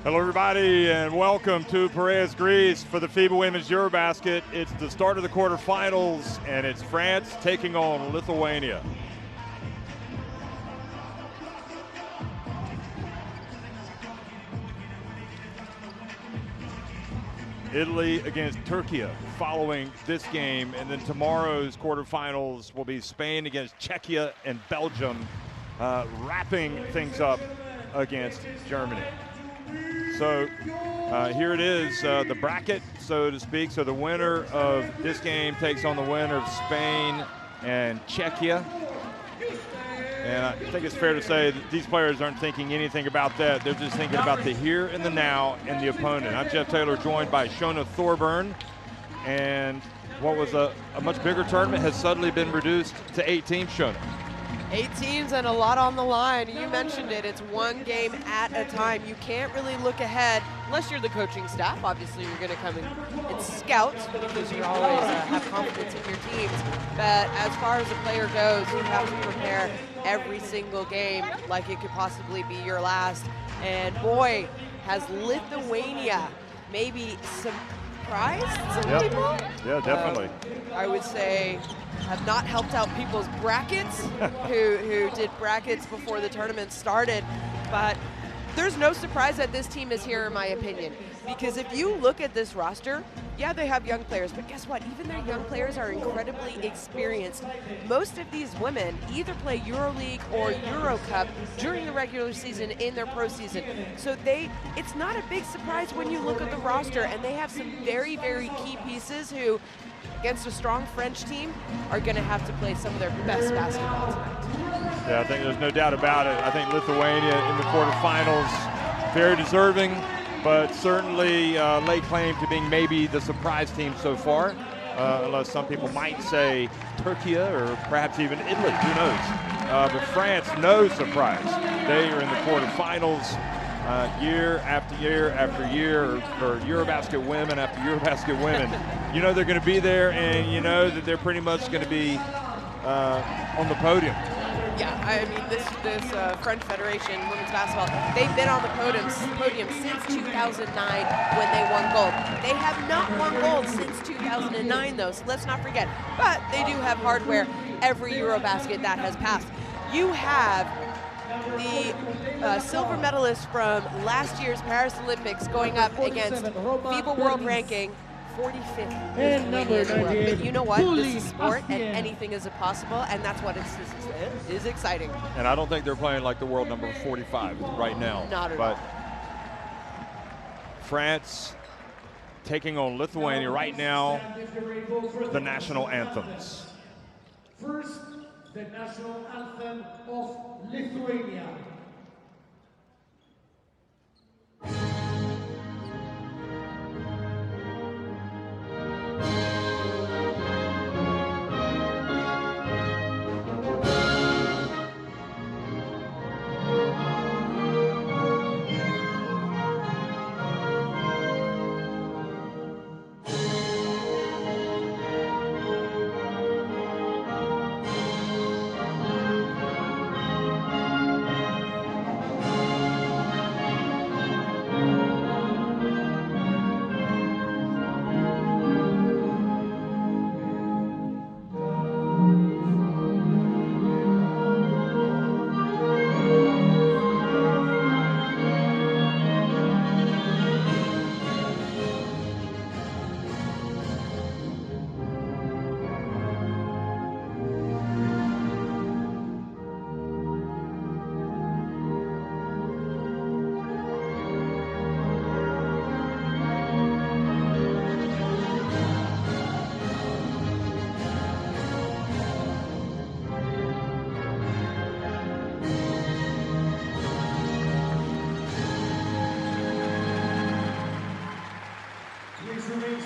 Hello, everybody, and welcome to Piraeus, Greece for the FIBA Women's EuroBasket. It's the start of the quarterfinals, and it's France taking on Lithuania. Italy against Turkey following this game, and then tomorrow's quarterfinals will be Spain against Czechia and Belgium, wrapping things up against Germany. So here it is, the bracket, so to speak. So the winner of this game takes on the winner of Spain and Czechia. And I think it's fair to say that these players aren't thinking anything about that. They're just thinking about the here and the now and the opponent. I'm Jeff Taylor, joined by Shona Thorburn. And what was a much bigger tournament has suddenly been reduced to 8 teams, Shona. 8 teams and a lot on the line. You mentioned it. It's one game at a time. You can't really look ahead unless you're the coaching staff. Obviously, you're going to come in and scout because you always have confidence in your teams. But as far as a player goes, you have to prepare every single game like it could possibly be your last. And boy, has Lithuania maybe surprised some people? Yeah, definitely. I would say have not helped out people's brackets who did brackets before the tournament started. But there's no surprise that this team is here, in my opinion, because if you look at this roster, yeah, they have young players, but guess what? Even their young players are incredibly experienced. Most of these women either play EuroLeague or EuroCup during the regular season in their pro season. So it's not a big surprise when you look at the roster, and they have some very, very key pieces who, against a strong French team, are going to have to play some of their best basketball tonight. Yeah, I think there's no doubt about it. I think Lithuania in the quarterfinals, very deserving, but certainly lay claim to being maybe the surprise team so far, unless some people might say Turkey or perhaps even Italy, who knows. But France, no surprise. They are in the quarterfinals year after year after year, or EuroBasket women after EuroBasket women. You know they're going to be there, and you know that they're pretty much going to be on the podium. Yeah, I mean, this French Federation women's basketball, they've been on the podium since 2009 when they won gold. They have not won gold since 2009, though, so let's not forget. But they do have hardware every EuroBasket that has passed. You have the silver medalist from last year's Paris Olympics going up against FIBA World Ranking 45th. And number 98. But you know what? This is sport, and anything is possible, and that's what is exciting. And I don't think they're playing like the world number 45 right now. Not at all. France taking on Lithuania right now, the national anthems. First, the national anthem of Lithuania.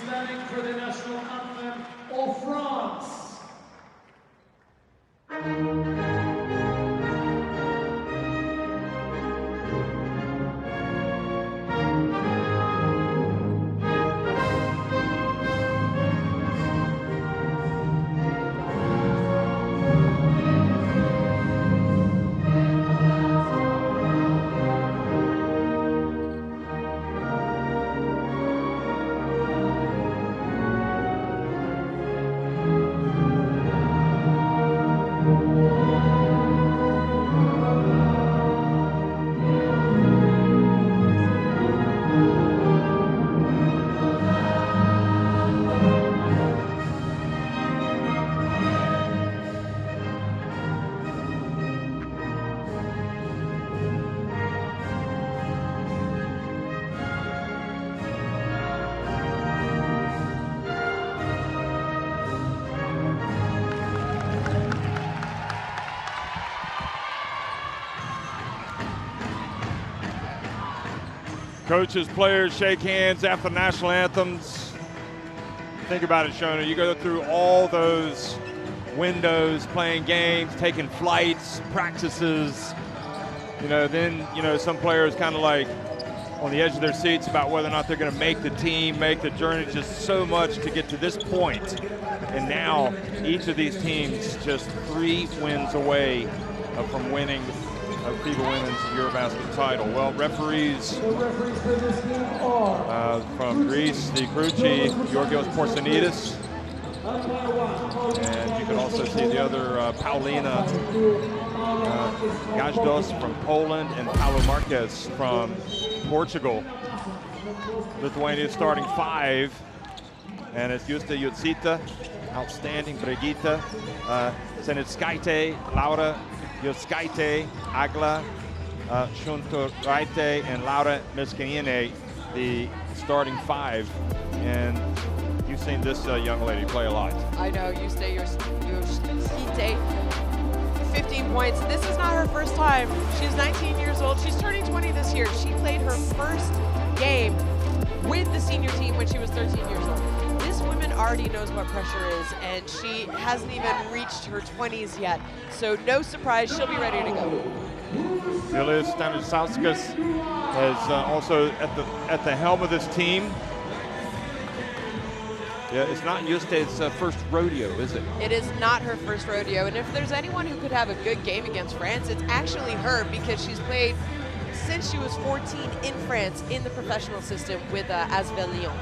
Standing for the national anthem of France. Coaches, players shake hands after national anthems. Think about it, Shona. You go through all those windows, playing games, taking flights, practices. You know, then, you know, some players kind of like on the edge of their seats about whether or not they're going to make the team, make the journey. Just so much to get to this point. And now each of these teams just 3 wins away from winning a FIBA Women's EuroBasket title. Well, referees from Greece, the crew chief, Georgios Porsanidis. And you can also see the other Paulina Gajdos from Poland and Paulo Marquez from Portugal. Lithuania starting 5. And it's Justa Jutsita, outstanding, Brigitta, Senitskaite, Laura Juskaite, Agla, Shuntoraite, and Laura Miskinine, the starting 5. And you've seen this young lady play a lot. I know, Justa Juskaite, 15 points. This is not her first time. She's 19 years old. She's turning 20 this year. She played her first game with the senior team when she was 13 years old. This woman already knows what pressure is, and she hasn't even reached her 20s yet. So no surprise, she'll be ready to go. Julia Stanislauskas is also at the helm of this team. Yeah, it's not Justa's first rodeo, is it? It is not her first rodeo, and if there's anyone who could have a good game against France, it's actually her, because she's played since she was 14 in France in the professional system with Asvel Lyon.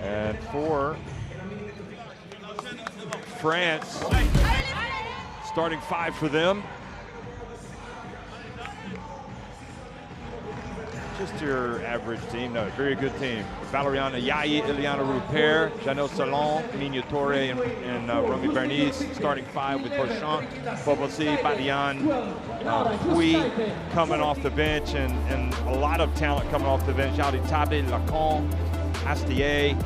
And for France, starting 5 for them. Just your average team, no, very good team. Valeriana Yayi, Iliana Rupert, Janelle Salon, Minya Torre, and Romy Bernice, starting 5 with Beauchamp, Bobosi, Badian, Pui coming off the bench, and a lot of talent coming off the bench. Yaudi Tabe, Lacan, Astier.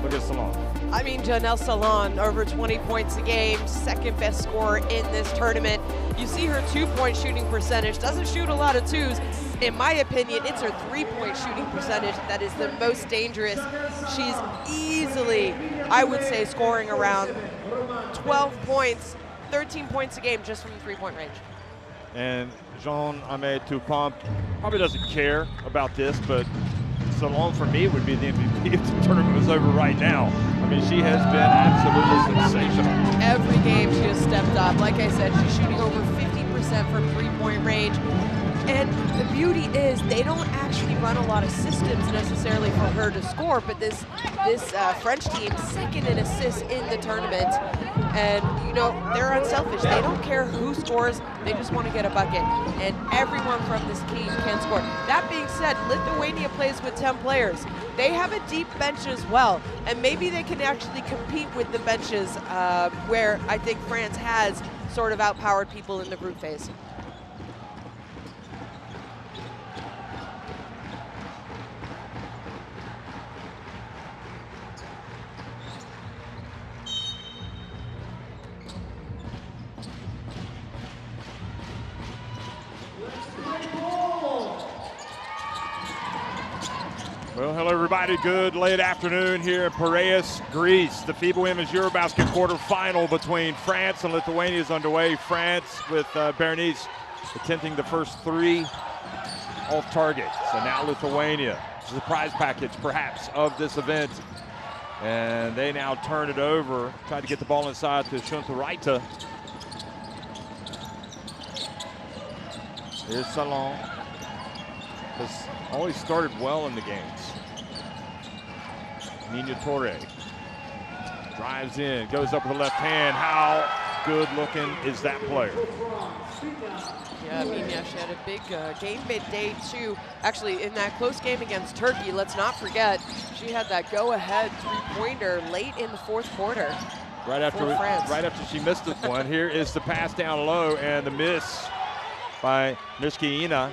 Look at Salon. I mean, Janelle Salon, over 20 points a game, second best scorer in this tournament. You see her 2-point shooting percentage, doesn't shoot a lot of 2s. In my opinion, it's her 3-point shooting percentage that is the most dangerous. She's easily, I would say, scoring around 12 points, 13 points a game just from the 3-point range. And Jean-Aimé Toupin probably doesn't care about this, but Salon for me would be the MVP if the tournament was over right now. I mean, she has been absolutely sensational. Every game she has stepped up. Like I said, she's shooting over 50% from 3-point range. And the beauty is they don't actually run a lot of systems necessarily for her to score, but this French team, second in assists in the tournament. And, you know, they're unselfish. They don't care who scores. They just want to get a bucket. And everyone from this team can score. That being said, Lithuania plays with 10 players. They have a deep bench as well. And maybe they can actually compete with the benches where I think France has sort of outpowered people in the group phase. Well, hello everybody. Good late afternoon here in Piraeus, Greece. The FIBA Women's EuroBasket quarterfinal between France and Lithuania is underway. France with Bernice attempting the first 3 off target. So now Lithuania, the prize package perhaps of this event. And they now turn it over, try to get the ball inside to Shuntoraite. Here's Salon. Has always started well in the games. Minya Torre drives in, goes up with the left hand. How good looking is that player? Yeah, Minya, she had a big game midday too. Actually, in that close game against Turkey, let's not forget, she had that go-ahead 3-pointer late in the 4th quarter. Right after she missed this one. Here is the pass down low and the miss by Miskiina.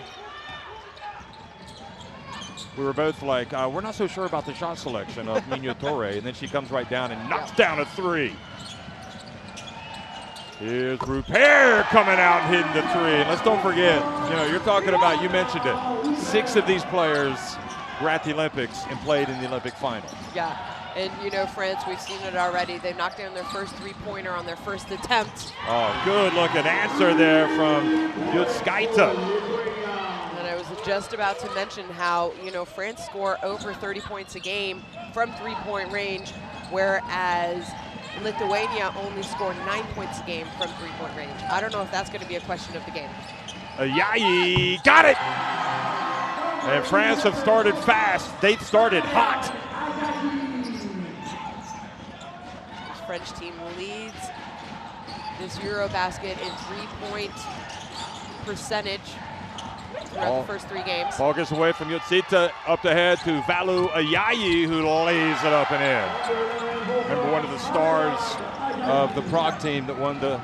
We were both like, we're not so sure about the shot selection of Minya Torre, and then she comes right down and knocks down a 3. Here's Rupert coming out and hitting the three. And let's don't forget, you're talking about, you mentioned it, 6 of these players were at the Olympics and played in the Olympic final. Yeah, and France, we've seen it already. They knocked down their first three-pointer on their first attempt. Oh, good looking answer there from Jutskaita. And I was just about to mention how, France score over 30 points a game from three-point range, whereas Lithuania only scored 9 points a game from three-point range. I don't know if that's going to be a question of the game. Ayayi got it! And France have started fast. They've started hot. This French team leads this EuroBasket in three-point percentage throughout the first 3 games. Ball gets away from Yutsita, up ahead to Valu Ayayi, who lays it up and in. Remember, one of the stars of the Prague team that won the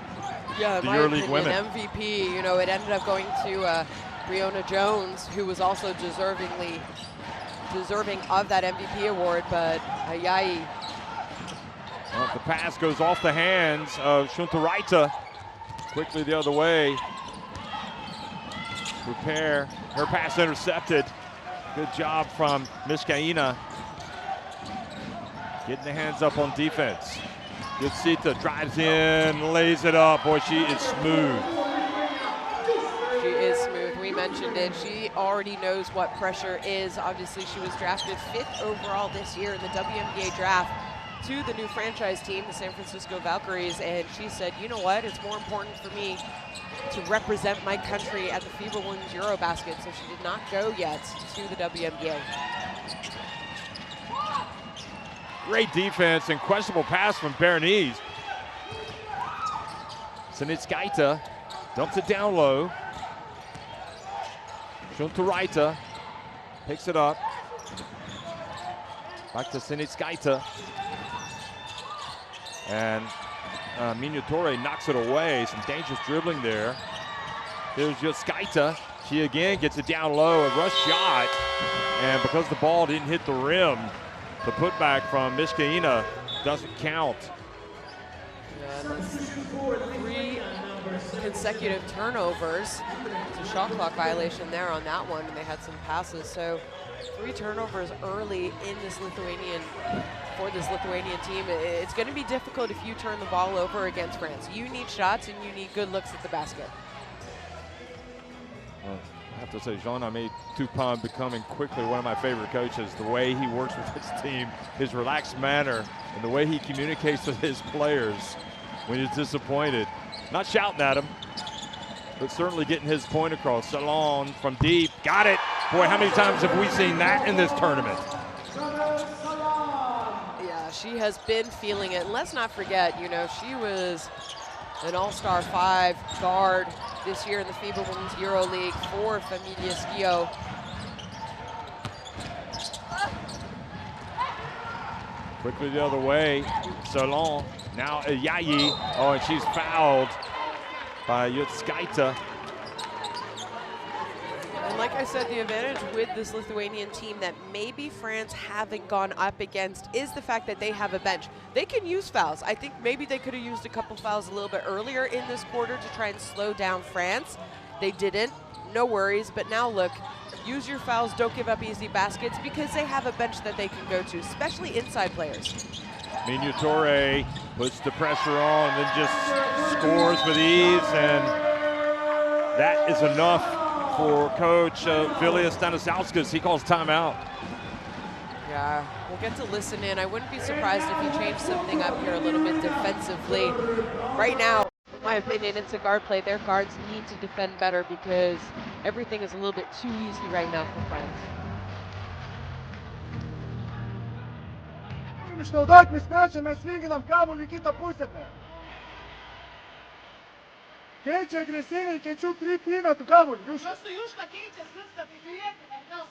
EuroLeague women. MVP, it ended up going to Breonna Jones, who was also deserving of that MVP award, but Ayayi. Well, the pass goes off the hands of Shuntaraita. Quickly the other way. Repair, her pass intercepted. Good job from Miskaina. Getting the hands up on defense. Yutsita drives in, lays it up. Boy, she is smooth. She is smooth. We mentioned it. She already knows what pressure is. Obviously, she was drafted 5th overall this year in the WNBA draft to the new franchise team, the San Francisco Valkyries, and she said, you know what, it's more important for me to represent my country at the FIBA Women's EuroBasket, so she did not go yet to the WNBA. Great defense and questionable pass from Bernice. Sinitskaita dumps it down low. Shuntaraita picks it up. Back to Sinitskaita. And Minutore knocks it away. Some dangerous dribbling there. Here's Jutskaita. She again gets it down low, a rush shot. And because the ball didn't hit the rim, the putback from Miskaina doesn't count. Yeah, 3 consecutive turnovers. It's a shot clock violation there on that one, and they had some passes. So 3 turnovers early in this Lithuanian team. It's going to be difficult if you turn the ball over against France. You need shots and you need good looks at the basket. Well, I have to say, Jean-Aimé Toupin becoming quickly one of my favorite coaches. The way he works with his team, his relaxed manner, and the way he communicates with his players when he's disappointed. Not shouting at him, but certainly getting his point across. Salon from deep, got it. Boy, how many times have we seen that in this tournament? Yeah, she has been feeling it. And let's not forget, she was an All-Star 5 guard this year in the FIBA Women's EuroLeague for Familia Schio. Quickly the other way, Salon. Now Ayayi. Oh, and she's fouled by Jutskaita. And like I said, the advantage with this Lithuanian team that maybe France haven't gone up against is the fact that they have a bench. They can use fouls. I think maybe they could have used a couple fouls a little bit earlier in this quarter to try and slow down France. They didn't, no worries, but now look, use your fouls, don't give up easy baskets because they have a bench that they can go to, especially inside players. Minutore puts the pressure on and then just scores with ease, and that is enough for Coach Vilija Stanisauskas. He calls timeout. Yeah, we'll get to listen in. I wouldn't be surprised if he changed something up here a little bit defensively. Right now, in my opinion, it's a guard play. Their guards need to defend better because everything is a little bit too easy right now for France. Što dok mi skačeme svingi nam kamu Nikita pusete. Keće agresivni, keću 3 pina tu kamu. Što juška keće srsta prijeti na nas.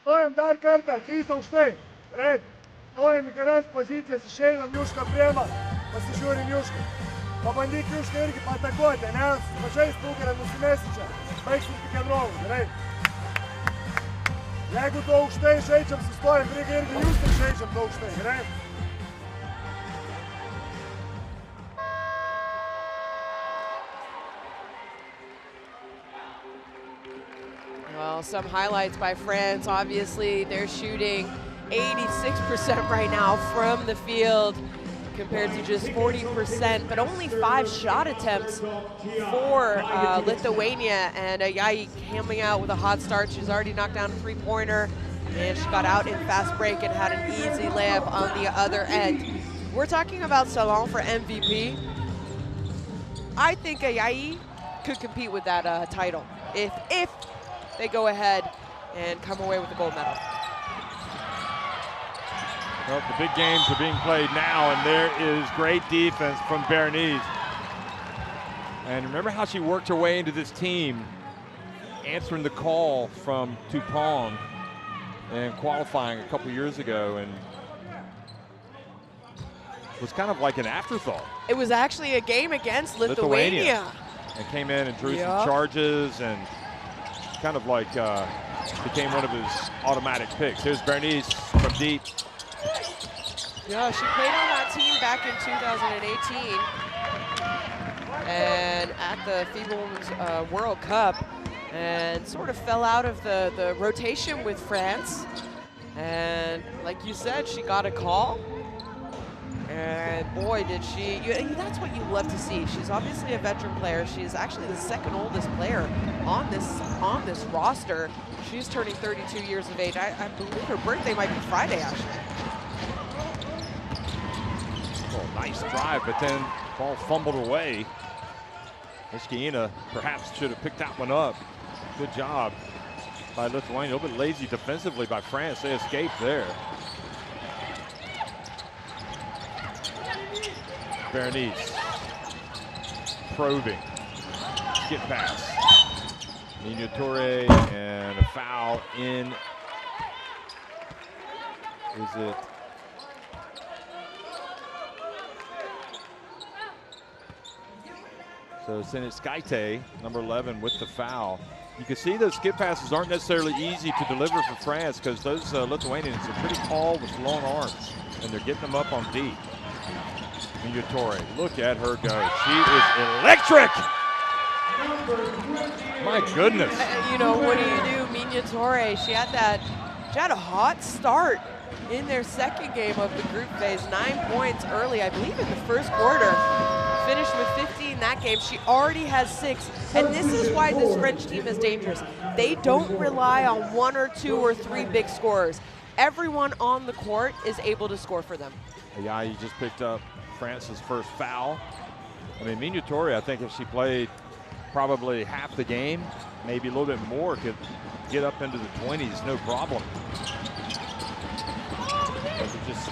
Stojim dar karta, čista uštej. Red. Stojim i garant pozicija sa šejnom juška prijema, pa se žurim juška. Pa bandik juška irgi pa takođe, ne, pa 6 ugara mu si mesića. Pa ih su ti kadrovu, red. Jeigu to aukštai žaidžiam, sustojam, reikia irgi jūs taip žaidžiam to aukštai, gerai? Well, some highlights by France. Obviously, they're shooting 86% right now from the field compared to just 40%, but only 5 shot attempts for Lithuania. And Yai coming out with a hot start. She's already knocked down a 3-pointer, and she got out in fast break and had an easy layup on the other end. We're talking about Salon for MVP. I think Yai could compete with that title if they go ahead and come away with the gold medal. Well, the big games are being played now, and there is great defense from Bernice. And remember how she worked her way into this team, answering the call from Toupon and qualifying a couple years ago, and was kind of like an afterthought. It was actually a game against Lithuania. And came in and drew some charges and kind of like became one of his automatic picks. Here's Bernice from deep. Yeah, she played on that team back in 2018 and at the FIBA Women's World Cup, and sort of fell out of the rotation with France. And like you said, she got a call. And boy, did she, that's what you love to see. She's obviously a veteran player. She's actually the second oldest player on this roster. She's turning 32 years of age. I believe her birthday might be Friday, actually. Oh, nice drive, but then ball fumbled away. Iskina perhaps should have picked that one up. Good job by Lithuania. A little bit lazy defensively by France. They escaped there. Bernice probing, get pass. Miniatore and a foul in. Is it? So Senetskaite, number 11, with the foul. You can see those skip passes aren't necessarily easy to deliver for France because those Lithuanians are pretty tall with long arms, and they're getting them up on deep. Miniatore, look at her go. She is electric. My goodness. You know, what do? Miniatore, she had a hot start in their second game of the group phase. 9 points early, I believe in the first quarter. Finished with 15 that game. She already has 6, and this is why this French team is dangerous. They don't rely on 1 or 2 or 3 big scorers. Everyone on the court is able to score for them. Yeah, you just picked up France's first foul. I mean, Miniatore, I think if she played probably half the game, maybe a little bit more, could get up into the 20s, no problem. But just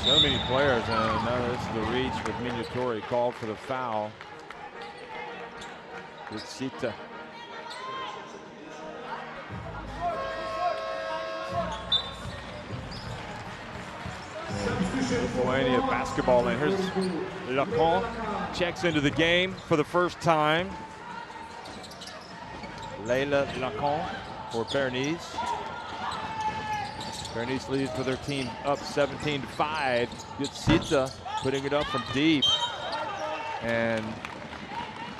so many players, and now this is the reach with Miniatore called for the foul. With Sita. Lithuania basketball, and here's Lacan, checks into the game for the first time. Leila Lacan for Bernice. Bernice leads with her team up 17-5. Good Sita putting it up from deep. And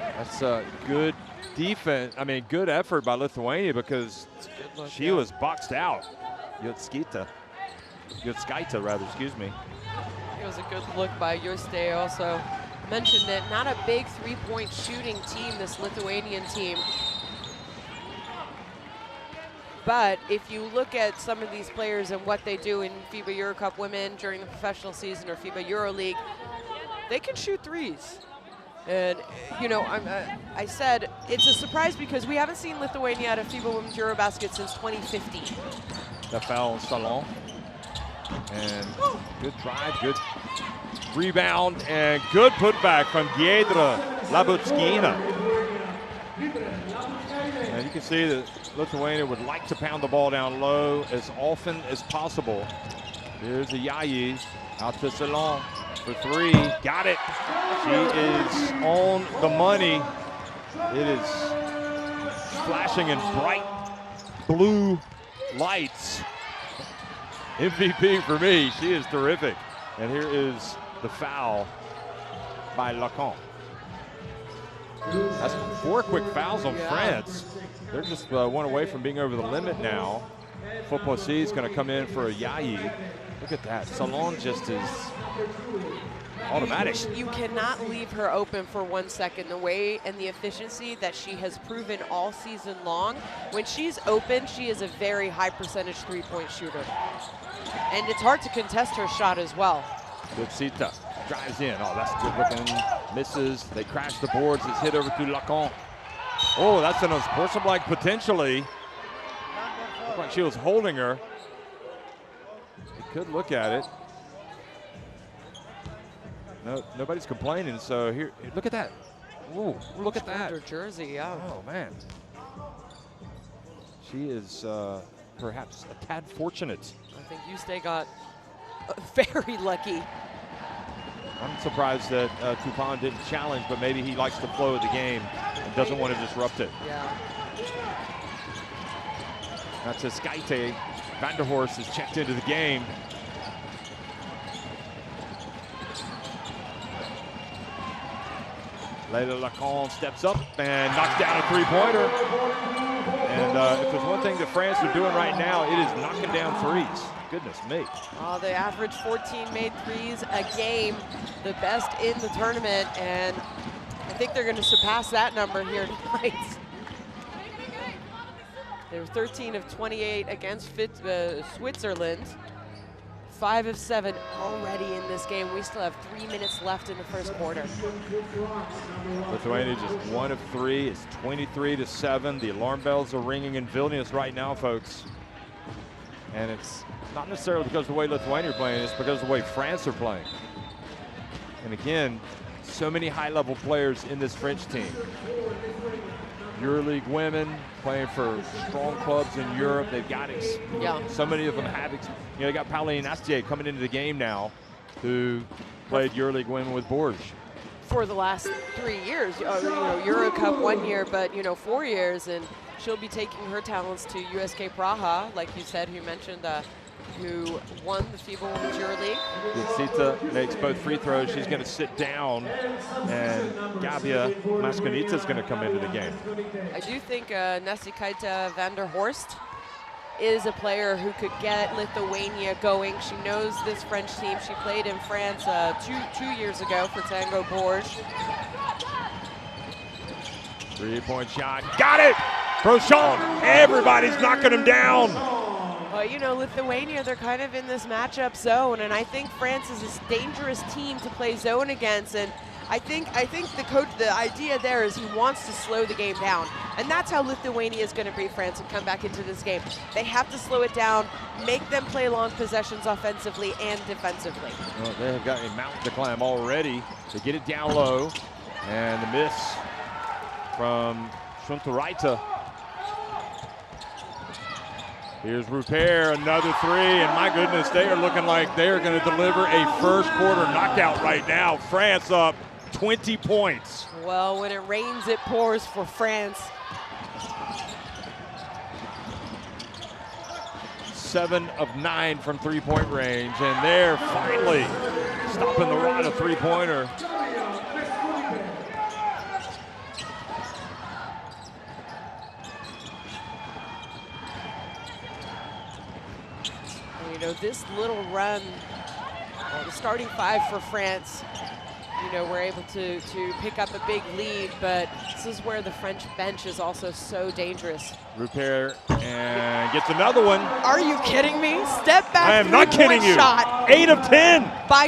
that's a good defense. I mean, good effort by Lithuania because she was boxed out. Yotskaita, rather, excuse me. It was a good look by Juste. Also mentioned it, not a big three-point shooting team, this Lithuanian team. But if you look at some of these players and what they do in FIBA Euro Cup Women during the professional season or FIBA Euro League, they can shoot threes. And, you know, I said it's a surprise because we haven't seen Lithuania at a FIBA Women's EuroBasket since 2015. The foul on Salon. And good drive, good rebound, and good putback from Giedra Labutskina. And you can see that Lithuania would like to pound the ball down low as often as possible. Here's a Yayi out to Salon for 3. Got it. She is on the money. It is flashing in bright blue lights. MVP for me. She is terrific. And here is the foul by Lacan. That's 4 quick fouls on France. They're just one away from being over the limit now. Football-C is going to come in for a Yayi. Look at that. Salon just is automatic. You cannot leave her open for 1 second. The way and the efficiency that she has proven all season long, when she's open, she is a very high percentage three-point shooter. And it's hard to contest her shot as well. Good Sita. Drives in. Oh, that's good looking. Misses. They crash the boards. It's hit over to Lacan. Oh, that's an unsportsmanlike potentially. Looked like she was holding her. You could look at it. No, nobody's complaining. So here, look at that. Ooh, look at that. Her jersey, yeah. Oh man. She is perhaps a tad fortunate. I think Yuste got very lucky. I'm surprised that Toupin didn't challenge, but maybe he likes the flow of the game and doesn't want to disrupt it. Yeah. That's a Skyte. Vanderhorst is checked into the game. Leila Lacan steps up and knocks down a three-pointer. And if there's one thing that France are doing right now, it is knocking down threes. Goodness me. They average 14 made threes a game, the best in the tournament, and I think they're going to surpass that number here tonight. They were 13 of 28 against Switzerland. 5 of 7 already in this game. We still have 3 minutes left in the first quarter. Lithuania just 1 of 3. It's 23-7. The alarm bells are ringing in Vilnius right now, folks. And it's not necessarily because of the way Lithuania are playing, it's because of the way France are playing. And again, so many high-level players in this French team. EuroLeague women playing for strong clubs in Europe. They've got so many of them have, they got Pauline Astier coming into the game now, who played EuroLeague women with Bourges. For the last 3 years, Euro Cup 1 year, but 4 years, and she'll be taking her talents to USK Praha, like you said, who mentioned, who won the FIBA Women's EuroLeague. Sita makes both free throws. She's going to sit down, and Gabia Mascanita is going to come into the game. I do think Nesikaita Vanderhorst is a player who could get Lithuania going. She knows this French team. She played in France two years ago for Tango Bourges. 3-point shot. Got it! Prochon. Everybody's knocking him down. Well, Lithuania, they're kind of in this matchup zone, and I think France is a dangerous team to play zone against. And I think the coach, the idea there is he wants to slow the game down, and that's how Lithuania is going to beat France and come back into this game. They have to slow it down, make them play long possessions offensively and defensively. Well, they have got a mountain to climb already. They get it down low, and the miss from Shunturaita. Here's Rupert, another three, and my goodness, they are looking like they are going to deliver a first quarter knockout right now. France up 20 points. Well, when it rains, it pours for France. 7 of 9 from three-point range, and they're finally stopping the run of three-pointer. This little run, the starting 5 for France, we're able to pick up a big lead, but this is where the French bench is also so dangerous. Rupert and gets another one. Are you kidding me? Step back. I am not kidding you. Shot 8 of 10 by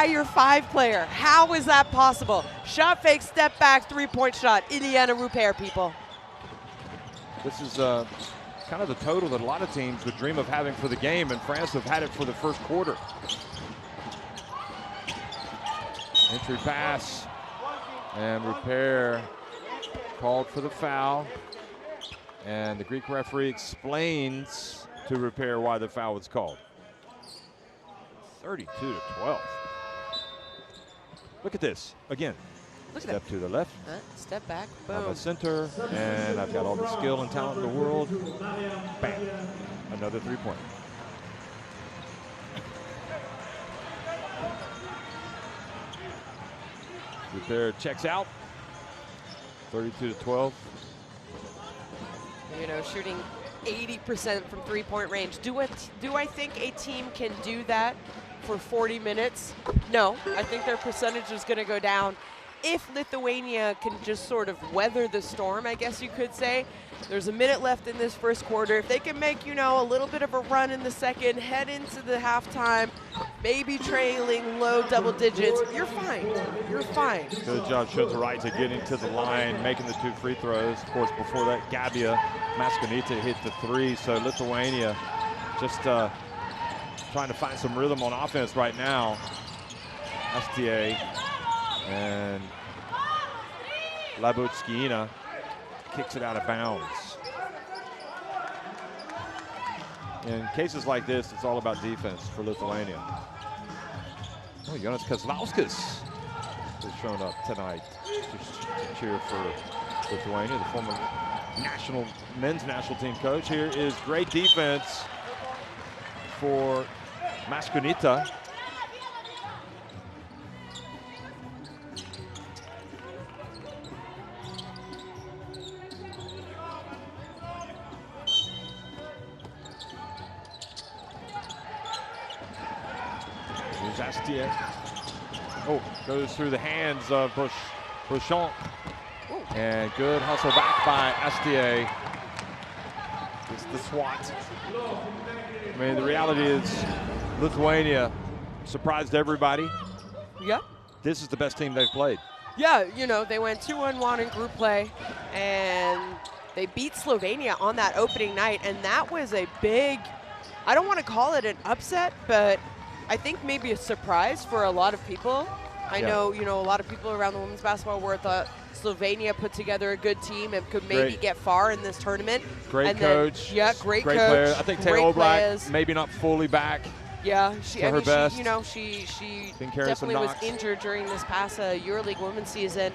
your 5 player. How is that possible? Shot fake, step back, 3-point shot. Iliana Rupert, people. This is kind of the total that a lot of teams would dream of having for the game, and France have had it for the first quarter. Entry pass, and Rupert called for the foul, and the Greek referee explains to Rupert why the foul was called. 32-12. Look at this again. Look at Step that. To the left. Step back. Boom. I'm a center, and I've got all the skill and talent in the world. Bam. Another three-pointer. Rupert checks out. 32-12. You know, shooting 80% from three-point range. Do I think a team can do that for 40 minutes? No, I think their percentage is going to go down. If Lithuania can just sort of weather the storm, I guess you could say. There's a minute left in this first quarter. If they can make, you know, a little bit of a run in the second, head into the halftime, maybe trailing low double digits, you're fine. You're fine. Good job, Schutterite, getting to the line, making the 2 free throws. Of course, before that, Gabia Maskanita hit the 3. So Lithuania just trying to find some rhythm on offense right now. STA and Labutskina kicks it out of bounds. In cases like this, it's all about defense for Lithuania. Oh, Jonas Kazlauskas has shown up tonight to cheer for Lithuania, the former men's national team coach. Here is great defense for Maskanita. Oh, goes through the hands of Bouchon. And good hustle back by Astier. It's the SWAT. I mean, the reality is Lithuania surprised everybody. Yeah. This is the best team they've played. Yeah, you know, they went 2-1 in group play, and they beat Slovenia on that opening night, and that was a big, I don't want to call it an upset, but I think maybe a surprise for a lot of people. I know, you know, a lot of people around the women's basketball world thought Slovenia put together a good team and could maybe get far in this tournament. Great coach. Yeah, great coach. Player. I think Taylor Oblak maybe not fully back. Yeah, she you know, she definitely was knocks. injured during this past EuroLeague women's season.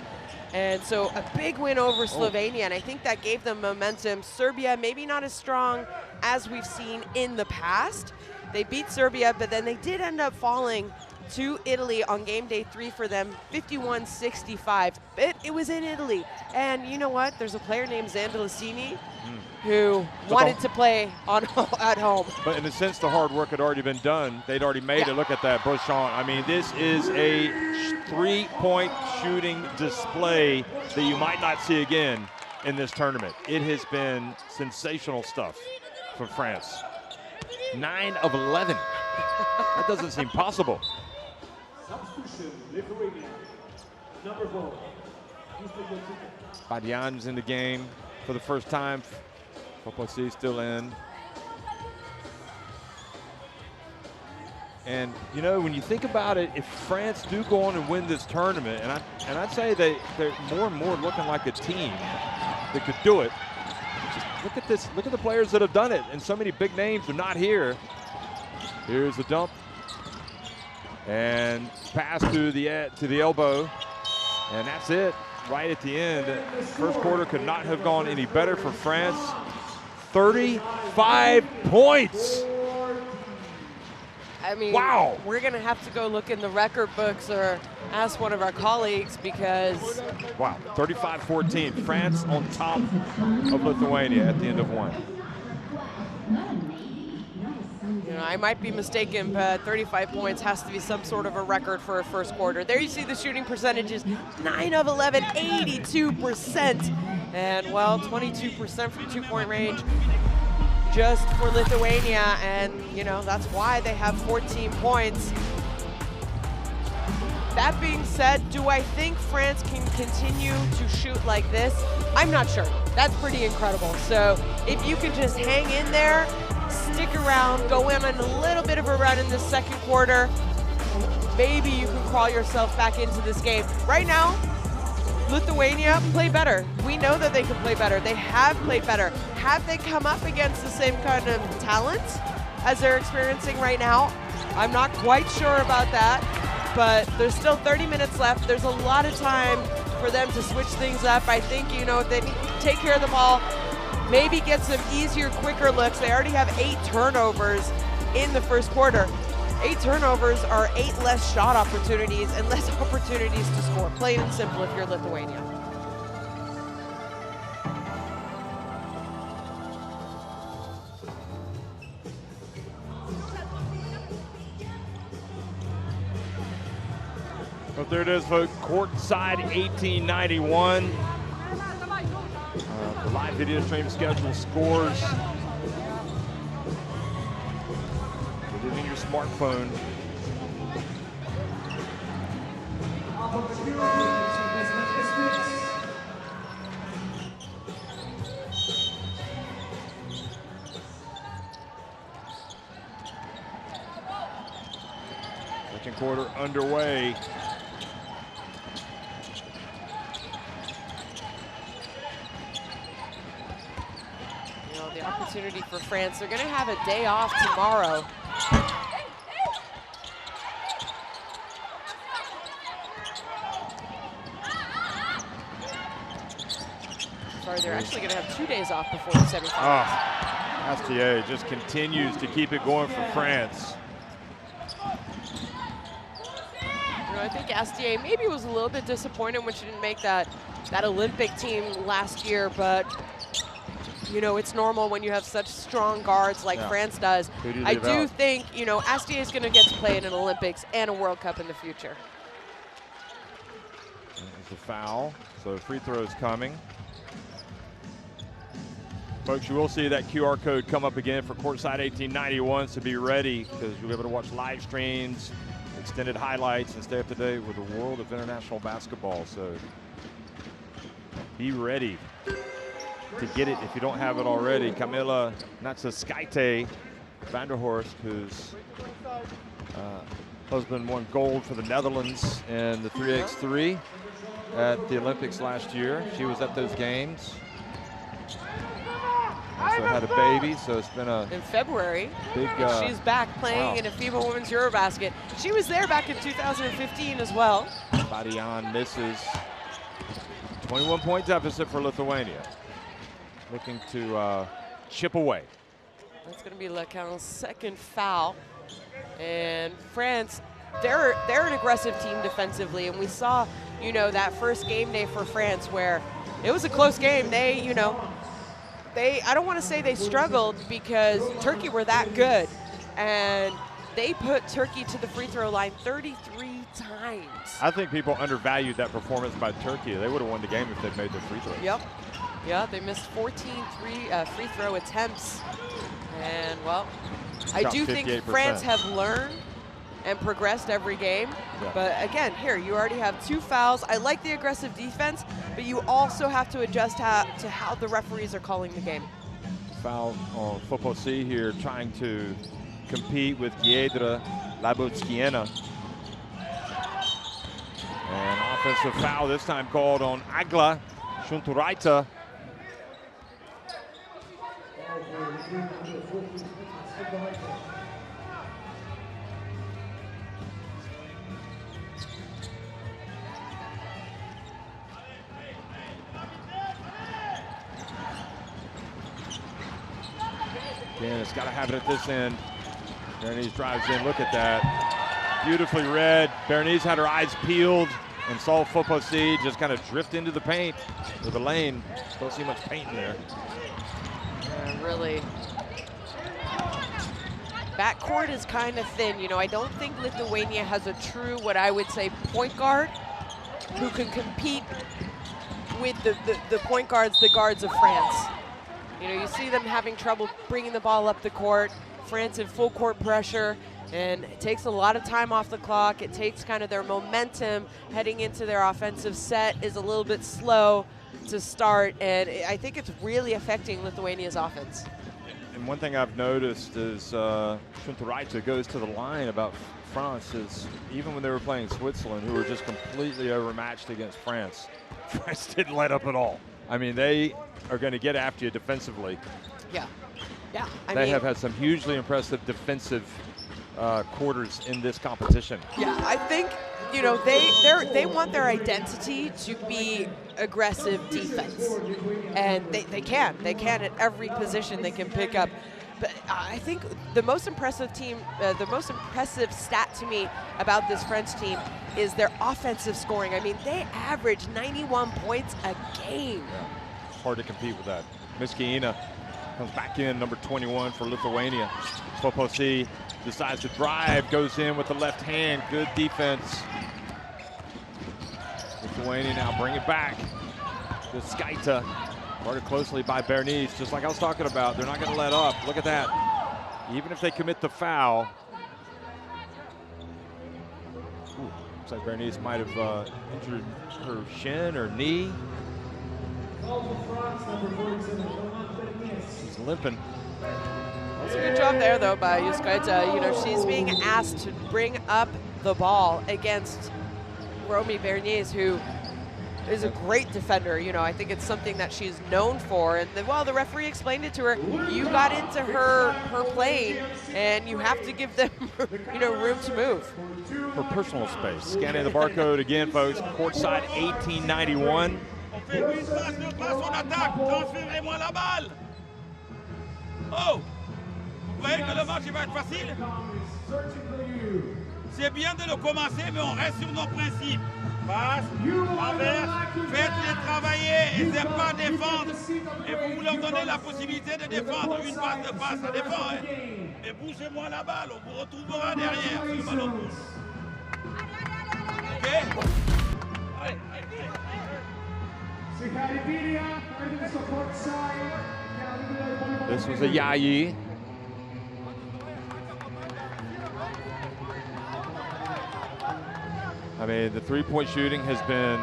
And so a big win over Slovenia, and I think that gave them momentum. Serbia, maybe not as strong as we've seen in the past. They beat Serbia, but then they did end up falling to Italy on game day 3 for them, 51-65. It was in Italy. And you know what? There's a player named Zandalicini who wanted to play at home. But in a sense, the hard work had already been done. They'd already made it. Look at that, Bouchon. I mean, this is a 3-point shooting display that you might not see again in this tournament. It has been sensational stuff from France. 9 of 11. That doesn't seem possible. Substitution, Lithuania, number 4. Badian's in the game for the first time. Poposi still in. And you know, when you think about it, if France do go on and win this tournament, and I'd say they're more and more looking like a team that could do it. Just look at this. Look at the players that have done it, and so many big names are not here. Here's the dump, and pass to the elbow, and that's it. Right at the end. First quarter could not have gone any better for France. 35 points. I mean, wow. We're going to have to go look in the record books or ask one of our colleagues because... Wow, 35-14. France on top of Lithuania at the end of one. You know, I might be mistaken, but 35 points has to be some sort of a record for a first quarter. There you see the shooting percentages, 9 of 11, 82%. And, well, 22% from two-point range just for Lithuania. And, you know, that's why they have 14 points. That being said, do I think France can continue to shoot like this? I'm not sure. That's pretty incredible. So if you can just hang in there, stick around, go in on a little bit of a run in the second quarter, maybe you can crawl yourself back into this game. Right now, Lithuania play better. We know that they can play better. They have played better. Have they come up against the same kind of talent as they're experiencing right now? I'm not quite sure about that, but there's still 30 minutes left. There's a lot of time for them to switch things up. I think, you know, if they take care of the ball, maybe get some easier, quicker looks. They already have 8 turnovers in the first quarter. 8 turnovers are 8 less shot opportunities and less opportunities to score. Plain and simple if you're Lithuania. But there it is, folks. Courtside 1891. The live video stream schedule scores. Get it in your smartphone. Second quarter underway. You know, the opportunity for France, they're going to have a day off tomorrow. Sorry, they're actually going to have 2 days off before the semifinals. Astier just continues to keep it going for France. You know, I think Astier maybe was a little bit disappointed when she didn't make that Olympic team last year, but you know, it's normal when you have such strong guards like France does. I do think, you know, Astier is going to get to play in an Olympics and a World Cup in the future. There's a foul, so free throws coming. Folks, you will see that QR code come up again for Courtside 1891, so be ready because you'll be able to watch live streams, extended highlights, and stay up to date with the world of international basketball. So be ready to get it if you don't have it already. Camilla Natsaskaite Vanderhorst, whose husband won gold for the Netherlands in the 3x3 at the Olympics last year. She was at those games. Also had a baby, so it's been a in February. Big. She's back playing in a FIBA Women's EuroBasket. She was there back in 2015 as well. Badian misses. 21-point deficit for Lithuania. Looking to chip away. That's going to be Lecaun's second foul. And France, they're an aggressive team defensively, and we saw, you know, that first game day for France where it was a close game. They, you know, I don't want to say they struggled because Turkey were that good, and they put Turkey to the free throw line 33 times. I think people undervalued that performance by Turkey. They would have won the game if they'd made their free throws. Yep. Yeah, they missed 14 free throw attempts. And, well, I do think France have learned and progressed every game. Yeah. But, again, here, you already have 2 fouls. I like the aggressive defense, but you also have to adjust to how the referees are calling the game. Foul on Foposi here, trying to compete with Giedra Labutskiena. And offensive foul this time called on Agla Shunturaita. Again, it's got to have it at this end. Berenice drives in. Look at that. Beautifully read. Berenice had her eyes peeled and saw Foposi just kind of drift into the paint or the lane. Don't see much paint in there. Yeah, really. Backcourt is kind of thin. You know, I don't think Lithuania has a true, what I would say, point guard who can compete with the point guards, the guards of France. You know, you see them having trouble bringing the ball up the court. France in full court pressure, and it takes a lot of time off the clock. It takes kind of their momentum heading into their offensive set is a little bit slow to start, and I think it's really affecting Lithuania's offense. And one thing I've noticed is Shunturaita goes to the line about France is even when they were playing Switzerland, who were just completely overmatched against France, France didn't let up at all. I mean, they are going to get after you defensively. Yeah. Yeah. They have had some hugely impressive defensive quarters in this competition. Yeah, I think, you know, they want their identity to be aggressive defense, and they can at every position they can pick up. But I think the most impressive stat to me about this French team is their offensive scoring. I mean, they average 91 points a game. Yeah. Hard to compete with that. Miskiina comes back in, number 21 for Lithuania. Foposi decides to drive, goes in with the left hand. Good defense. Lithuania now bring it back to Skaita. Guarded closely by Bernice, just like I was talking about. They're not going to let up. Look at that. Even if they commit the foul. Ooh, looks like Bernice might have injured her shin or knee. She's limping. That's a good job there, though, by Skaita. You know, she's being asked to bring up the ball against Romy Bernice, who is a great defender. You know, I think it's something that she's known for. And well, the referee explained it to her. You got into her plane, and you have to give them, you know, room to move. For personal space. Scanning the barcode again, folks. Courtside 1891. Oh! Vous croyez que le match va être facile? C'est bien de le commencer, mais on reste sur nos principes. Passe, renverse, faites-les travailler et c'est pas défendre. Et vous leur donnez la possibilité de défendre. Une passe de passe, ça défend. Hein. Et bougez-moi la balle, on vous retrouvera derrière si le ballon touche. Ok? Allez, This was a Yayi. I mean, the three-point shooting has been,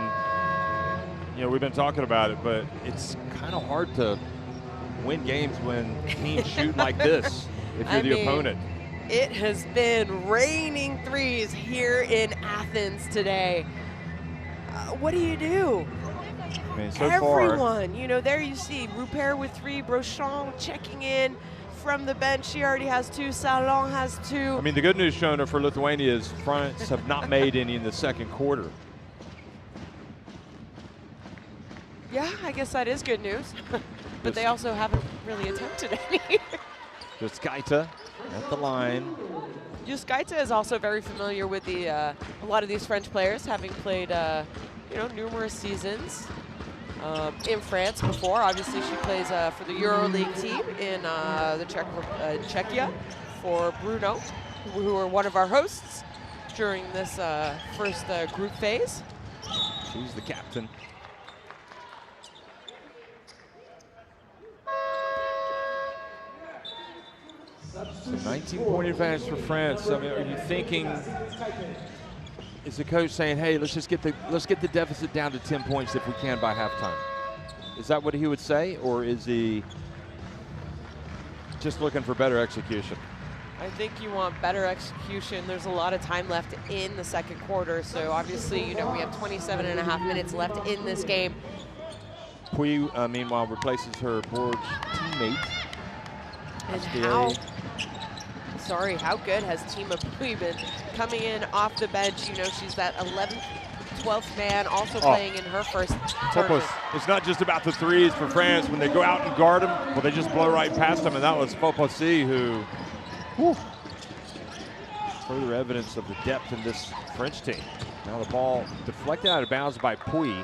you know, we've been talking about it, but it's kind of hard to win games when teams shoot like this if you're the opponent. It has been raining threes here in Athens today. What do you do? I mean, so Everyone, far, you know, there you see Rupert with 3, Brochon checking in from the bench. She already has 2, Salon has 2. I mean, the good news, Shona, for Lithuania is France have not made any in the second quarter. Yeah, I guess that is good news. But they also haven't really attempted any. Just Skaita at the line. Skaita is also very familiar with the a lot of these French players, having played you know, numerous seasons in France before. Obviously, she plays for the EuroLeague team in the Czechia for Bruno, who are one of our hosts during this first group phase. She's the captain. So 19-point advantage for France. I mean, are you thinking, is the coach saying, hey, let's get the deficit down to 10 points if we can by halftime? Is that what he would say, or is he just looking for better execution? I think you want better execution. There's a lot of time left in the second quarter, so obviously, you know, we have 27.5 minutes left in this game. Pui, meanwhile, replaces her board teammate. And how good has Tima Pui been coming in off the bench? You know, she's that 11th, 12th man, also playing in her first tournament. It's not just about the threes for France. When they go out and guard them, well, they just blow right past them, and that was Foposi who, whew, further evidence of the depth in this French team. Now the ball deflected out of bounds by Pui.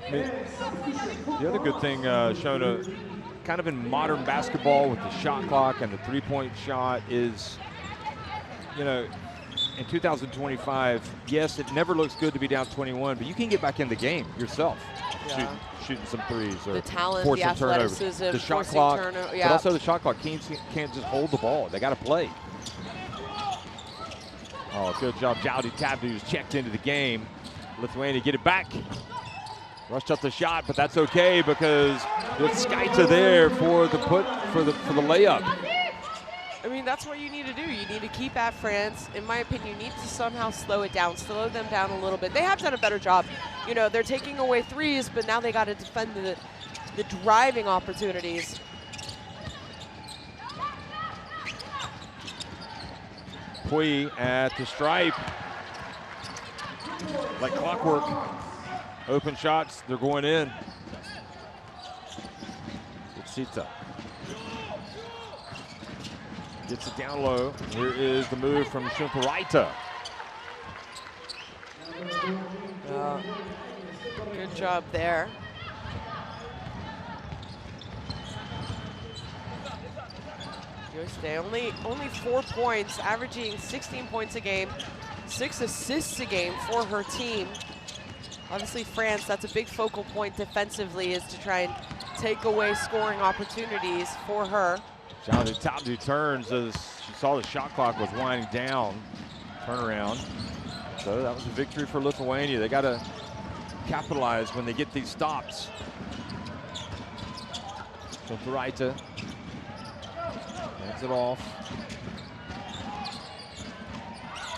I mean, the other good thing, Shona, kind of in modern basketball with the shot clock and the three-point shot is, you know, in 2025, yes, it never looks good to be down 21, but you can get back in the game yourself, shooting some threes or the talent, forcing the athleticism, turnovers. The shot clock, yeah. but also the shot clock can't just hold the ball. They got to play. Oh, good job. Jowdy Tabdu's checked into the game. Lithuania get it back. Rushed up the shot, but that's okay because it's Skaita there for the layup. I mean, that's what you need to do. You need to keep at France. In my opinion, you need to somehow slow it down, slow them down a little bit. They have done a better job. You know, they're taking away threes, but now they got to defend the driving opportunities. Pui at the stripe. Like clockwork. Open shots, they're going in. Sita gets it down low. Here is the move from Shumparaita. Good job there. Joyce only 4 points, averaging 16 points a game, 6 assists a game for her team. Obviously France, that's a big focal point defensively, is to try and take away scoring opportunities for her. Charlotte Tabdi turns as she saw the shot clock was winding down. Turnaround. So that was a victory for Lithuania. They got to capitalize when they get these stops. Šonturaitė hands it off.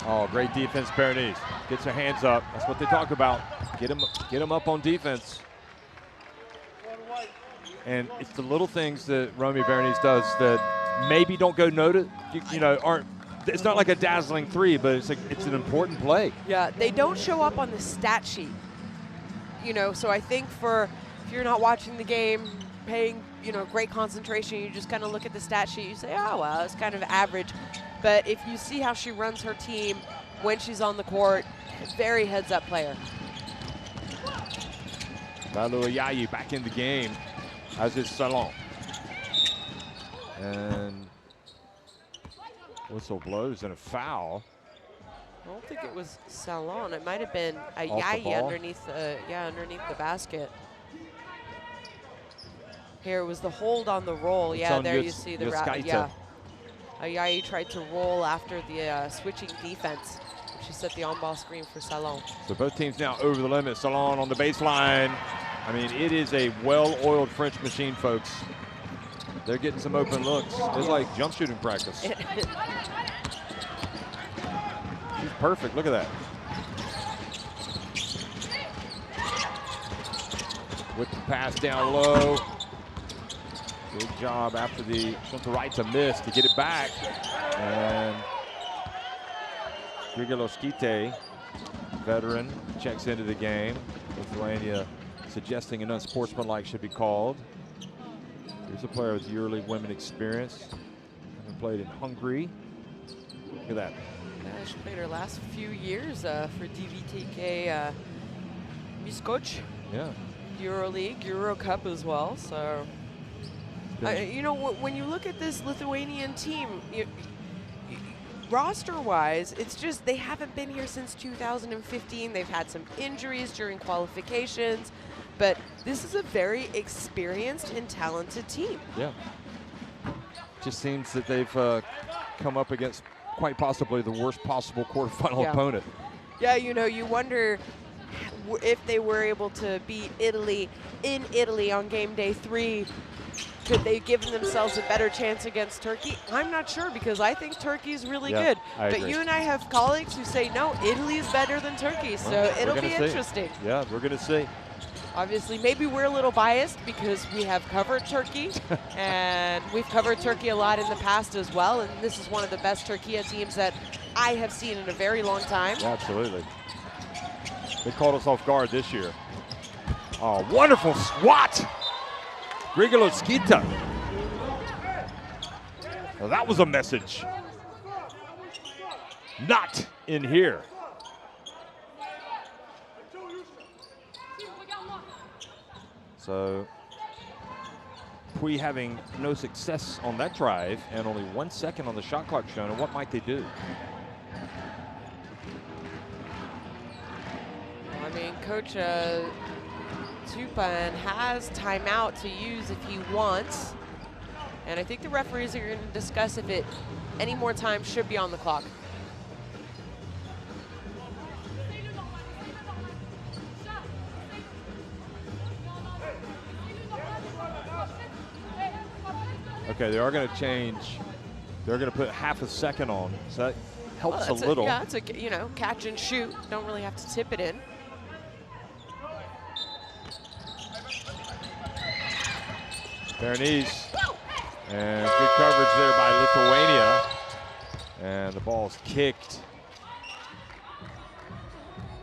Oh, great defense, Bernice. Gets her hands up. That's what they talk about. Get them up on defense. And it's the little things that Romy Bernice does that maybe don't go noticed, aren't. It's not like a dazzling three, but it's an important play. Yeah, they don't show up on the stat sheet. So I think if you're not watching the game, paying, great concentration, you just kind of look at the stat sheet, you say, oh, well, it's kind of average. But if you see how she runs her team when she's on the court, very heads-up player. Lalu Ayayi back in the game, as is Salon. And whistle blows and a foul. I don't think it was Salon. It might have been Ayayi underneath the basket. Here was the hold on the roll. Yeah, there you see the route. Yeah. Ayayi tried to roll after the switching defense. She set the on-ball screen for Salon. So both teams now over the limit. Salon on the baseline. I mean, it is a well-oiled French machine, folks. They're getting some open looks. It's like jump shooting practice. She's perfect. Look at that. With the pass down low. Good job after the Šonturaitė miss to get it back. And Grigaloskite, veteran, checks into the game. Lithuania suggesting an unsportsmanlike should be called. Here's a player with EuroLeague women experience. Having played in Hungary. Look at that. Yeah, she played her last few years for DVTK Miskolc. Yeah. EuroLeague, Euro Cup as well. So, when you look at this Lithuanian team, roster-wise, it's just they haven't been here since 2015. They've had some injuries during qualifications, but this is a very experienced and talented team. Yeah. Just seems that they've come up against quite possibly the worst possible quarterfinal opponent. Yeah, you wonder if they were able to beat Italy in Italy on game day 3. Could they give themselves a better chance against Turkey? I'm not sure, because I think Turkey's really good. But you and I have colleagues who say, no, Italy is better than Turkey, so it'll be interesting. Yeah, we're going to see. Obviously, maybe we're a little biased because we have covered Turkey, and we've covered Turkey a lot in the past as well, and this is one of the best Turkey teams that I have seen in a very long time. Yeah, absolutely. They caught us off guard this year. Oh, wonderful swat! Grigaloskite. Well, that was a message. Not in here. So, Pui having no success on that drive and only 1 second on the shot clock shown, and what might they do? I mean, Coach Tupan has timeout to use if he wants. And I think the referees are going to discuss if any more time should be on the clock. Okay, they are going to change. They're going to put half a second on, so that helps a little. Yeah, it's a catch and shoot. Don't really have to tip it in. Bernice, and good coverage there by Lithuania, and the ball's kicked.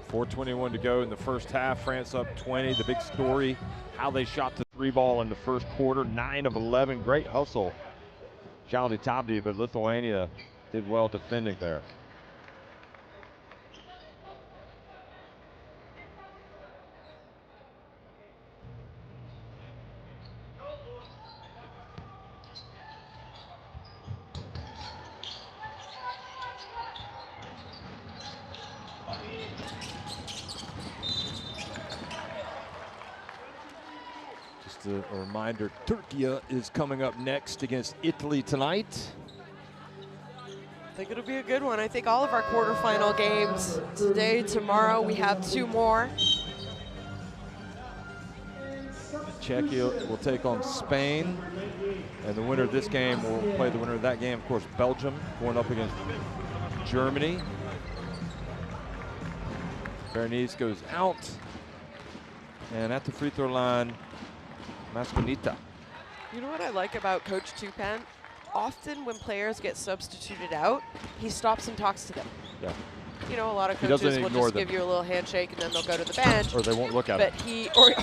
4:21 to go in the first half. France up 20. The big story, how they shot the 3 ball in the first quarter. 9 of 11. Great hustle, Charlotte Tabdi, but Lithuania did well defending there. Just a reminder, Turkey is coming up next against Italy tonight. I think it'll be a good one. I think all of our quarterfinal games today, tomorrow, we have 2 more. Czechia will take on Spain, and the winner of this game will play the winner of that game. Of course, Belgium going up against Germany. Bernice goes out, and at the free throw line, Mascanita. You know what I like about Coach Tupan? Often when players get substituted out, he stops and talks to them. Yeah. You know, a lot of coaches will just give you a little handshake and then they'll go to the bench. Or they won't look at it.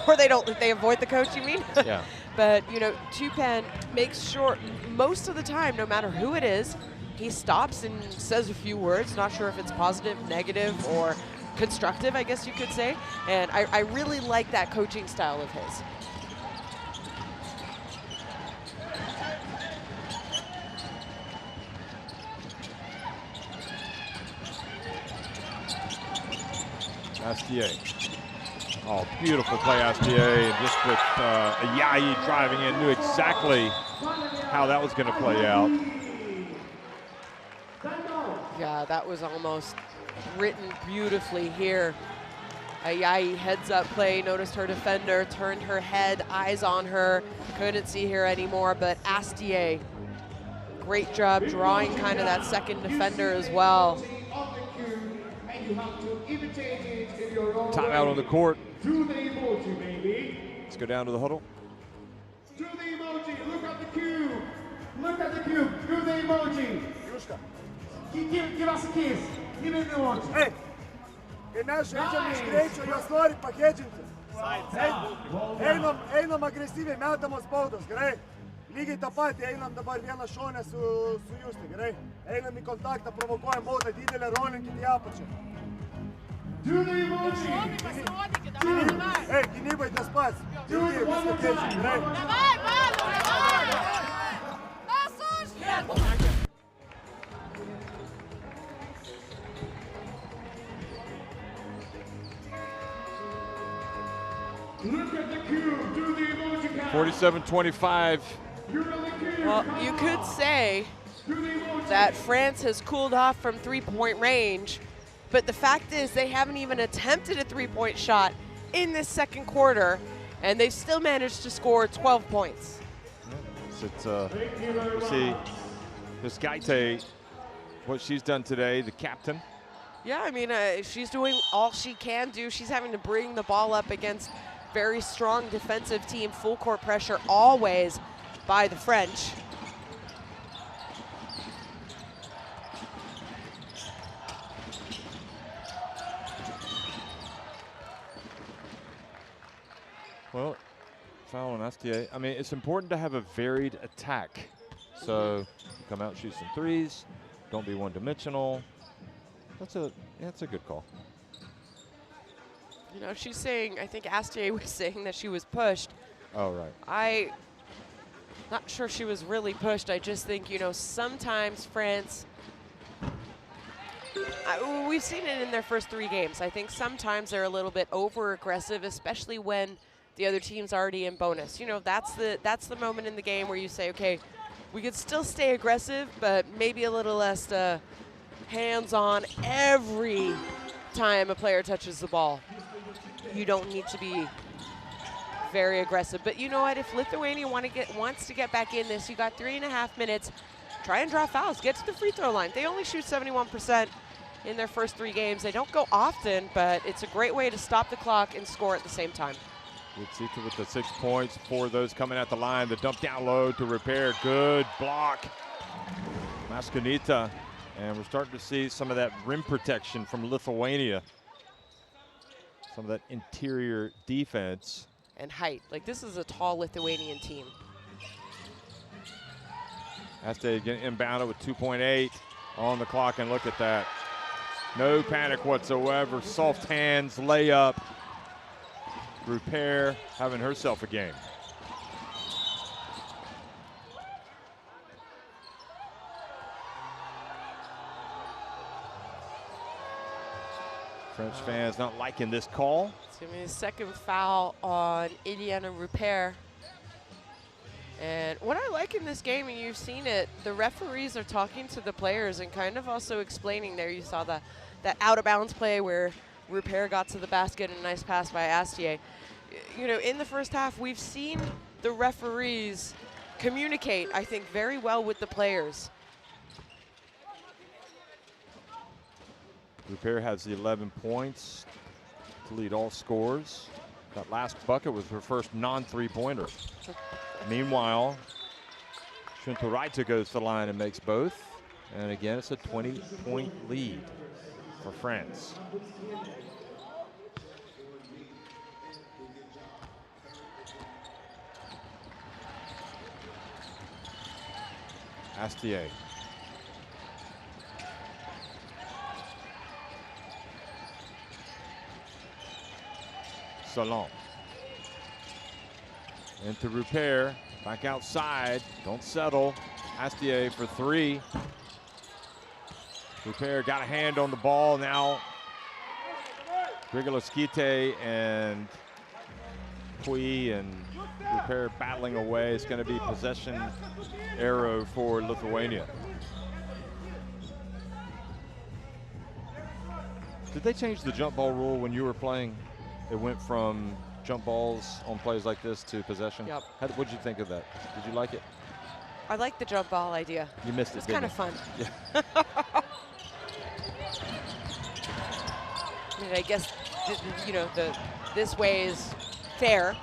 Or they don't, they avoid the coach, you mean? Yeah. But, you know, Tupan makes sure most of the time, no matter who it is, he stops and says a few words. Not sure if it's positive, negative, or constructive, I guess you could say. And I really like that coaching style of his. Astier. Oh, beautiful play, Astier. And just with Ayayi driving in, knew exactly how that was going to play out. Yeah, that was almost written beautifully here. Ayayi heads up play, noticed her defender, turned her head, eyes on her, couldn't see her anymore, but Astier, great job drawing kind of that second defender as well. Timeout on the court. Do the emoji, baby. Let's go down to the huddle. Do the emoji. Look at the cube. Look at the cube. Do the emoji. Give us a kiss. Give me the emoji. Hey, kad naš nećemo iškreću i osnorit pa heđimce. Einam agresyviai metamos baudos, gerai? Lygiai tą patį einam dabar vieną šonę su Justi, gerai? Einam į kontaktą, provokuojam baudą didelę, rolinkit į apačią. Do the emoji. Ei, gynybai tas pats. Lygiai viską keičiam, gerai? Look at the cube. Do the emoji count. 47-25. Well, you could say that France has cooled off from three-point range, but the fact is they haven't even attempted a three-point shot in this second quarter, and they still managed to score 12 points. We'll see this Gaite, what she's done today, the captain. Yeah, I mean, she's doing all she can do. She's having to bring the ball up against very strong defensive team, full court pressure always by the French. Well, foul on Astier. I mean, it's important to have a varied attack. So come out, shoot some threes. Don't be one-dimensional. That's a good call. You know, she's saying, I think Astier was saying that she was pushed. Oh, right. I'm not sure she was really pushed. I just think, you know, sometimes France, we've seen it in their first 3 games. I think sometimes they're a little bit over-aggressive, especially when the other team's already in bonus. You know, that's the moment in the game where you say, okay, we could still stay aggressive, but maybe a little less hands-on every time a player touches the ball. You don't need to be very aggressive. But you know what? If Lithuania wants to get back in this, you got 3.5 minutes. Try and draw fouls. Get to the free throw line. They only shoot 71% in their first 3 games. They don't go often, but it's a great way to stop the clock and score at the same time. Sita with the 6 points. 4 of those coming at the line. The dump down low to Repair. Good block. Mascanita. And we're starting to see some of that rim protection from Lithuania. Some of that interior defense. And height. Like, this is a tall Lithuanian team. Astier getting inbounded with 2.8 on the clock, and look at that. No panic whatsoever. Soft hands, layup. Repair having herself a game. French fans not liking this call. It's going to be a second foul on Iliana Repair. And what I like in this game, and you've seen it, the referees are talking to the players and kind of also explaining there. You saw that out-of-bounds play where Rupert got to the basket and a nice pass by Astier. You know, in the first half, we've seen the referees communicate, I think, very well with the players. Rupert has the 11 points to lead all scores. That last bucket was her first non-three-pointer. Meanwhile, Shuntoraita goes to the line and makes both. And again, it's a 20-point lead for France. Astier. Salon. Into Rupert, back outside, don't settle. Astier for three. Rupert got a hand on the ball now. Grigoloskite and Pui and Rupert battling away. It's going to be possession arrow for Lithuania. Did they change the jump ball rule when you were playing? It went from jump balls on plays like this to possession. Yep. What did you think of that? Did you like it? I like the jump ball idea. You missed it. It's kind of fun. Yeah. I mean, I guess you know this way is fair.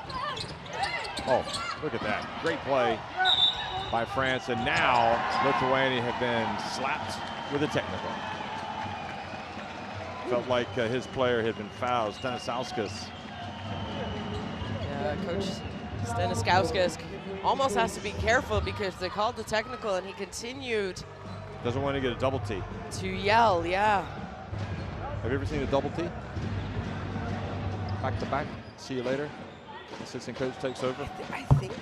Oh, look at that! Great play by France, and now Lithuania have been slapped with a technical. Felt like his player had been fouled. Stanislauskas. Yeah, Coach Stanislauskas almost has to be careful because they called the technical and he continued. Doesn't want to get a double T. To yell, yeah. Have you ever seen a double T? Back to back. See you later. Assistant coach takes over. I think.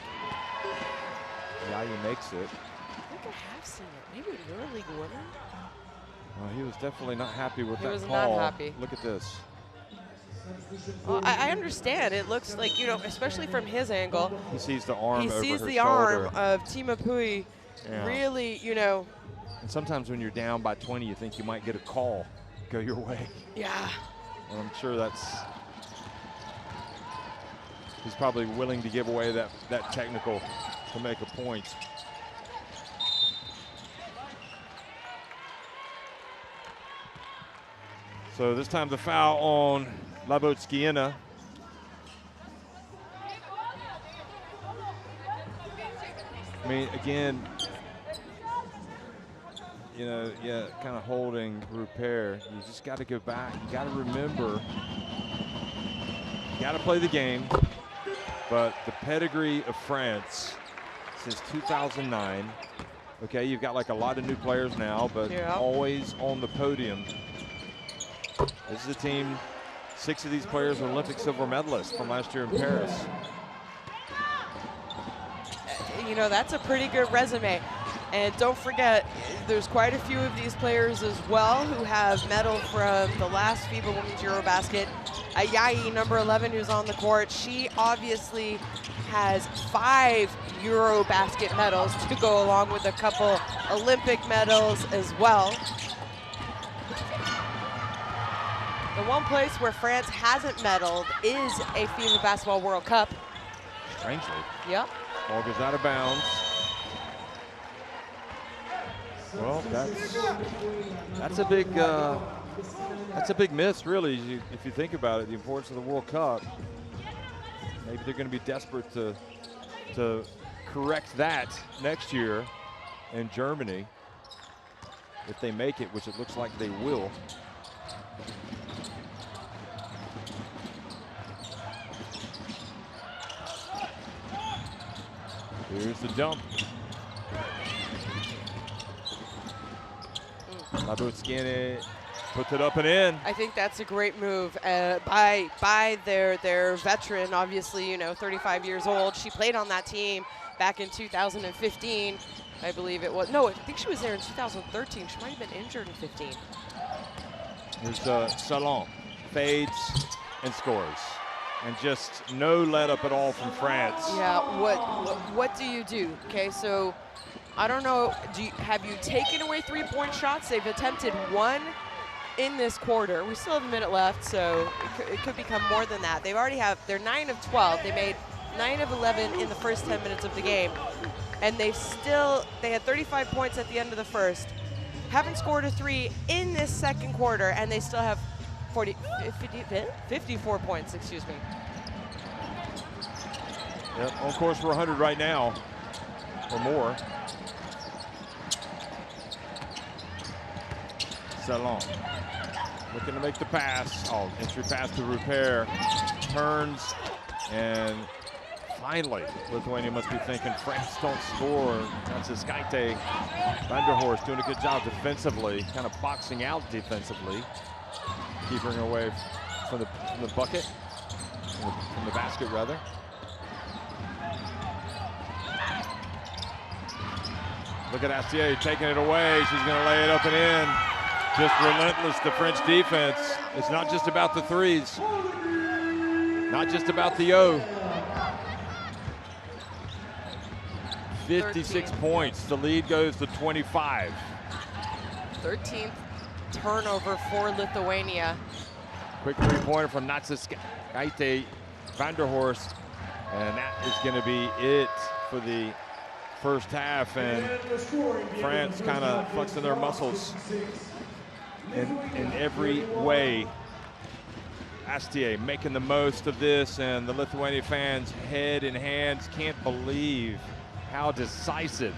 Yeah, he makes it. I think I have seen it. Maybe an EuroLeague winner. Well, he was definitely not happy with that call. He was not happy. Look at this. Well, I understand. It looks like, you know, especially from his angle. He sees the arm over her shoulder. He sees the arm of Tima Pui. Yeah. Really, you know. And sometimes when you're down by 20, you think you might get a call go your way. Yeah. And I'm sure he's probably willing to give away that technical to make a point. So this time the foul on Labotskiena. I mean, again, you know, yeah, kind of holding Rupert. You just got to go back. You got to remember, you got to play the game. But the pedigree of France since 2009. Okay, you've got like a lot of new players now, but always on the podium. This is a team, 6 of these players are Olympic silver medalists from last year in Paris. You know, that's a pretty good resume. And don't forget, there's quite a few of these players as well who have medaled from the last FIBA Women's EuroBasket. Ayayi, number 11, who's on the court, she obviously has 5 EuroBasket medals to go along with a couple Olympic medals as well. The one place where France hasn't medaled is a FIBA Basketball World Cup. Strangely. Yep. Ball goes out of bounds. Well, that's a big miss, really, if you think about it. The importance of the World Cup. Maybe they're going to be desperate to correct that next year in Germany if they make it, which it looks like they will. Here's the jump. Labotskiene puts it up and in. I think that's a great move by their veteran, obviously, you know, 35 years old. She played on that team back in 2015, I believe it was. No, I think she was there in 2013. She might have been injured in 15. Here's Salon, fades and scores. and just no let up at all from France. Yeah, what do you do? Okay, so I don't know, have you taken away 3-point shots? They've attempted 1 in this quarter. We still have a minute left, so it could become more than that. They're 9 of 12. They made 9 of 11 in the first 10 minutes of the game. And they had 35 points at the end of the first. Haven't scored a 3 in this second quarter, and they still have 54 points, excuse me. Yep, on course for 100 right now, or more. Salon looking to make the pass. Oh, entry pass to Rupert. Turns, and finally, Lithuania must be thinking, France don't score. That's Skaite. Vanderhorst doing a good job defensively, kind of boxing out defensively. Keeping her away from the bucket, from the basket rather. Look at Astier taking it away. She's going to lay it up and in. Just relentless, the French defense. It's not just about the threes. Not just about the O. 56 points. The lead goes to 25. 13th turnover for Lithuania. Quick three-pointer from Skaite Vanderhorst. And that is going to be it for the first half. And France kind of flexing their muscles in every way. Astier making the most of this, and the Lithuania fans head in hands, can't believe how decisive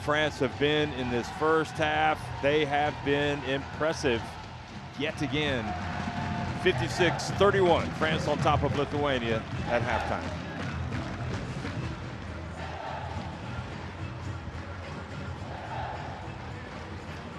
France have been in this first half. They have been impressive yet again. 56-31, France on top of Lithuania at halftime.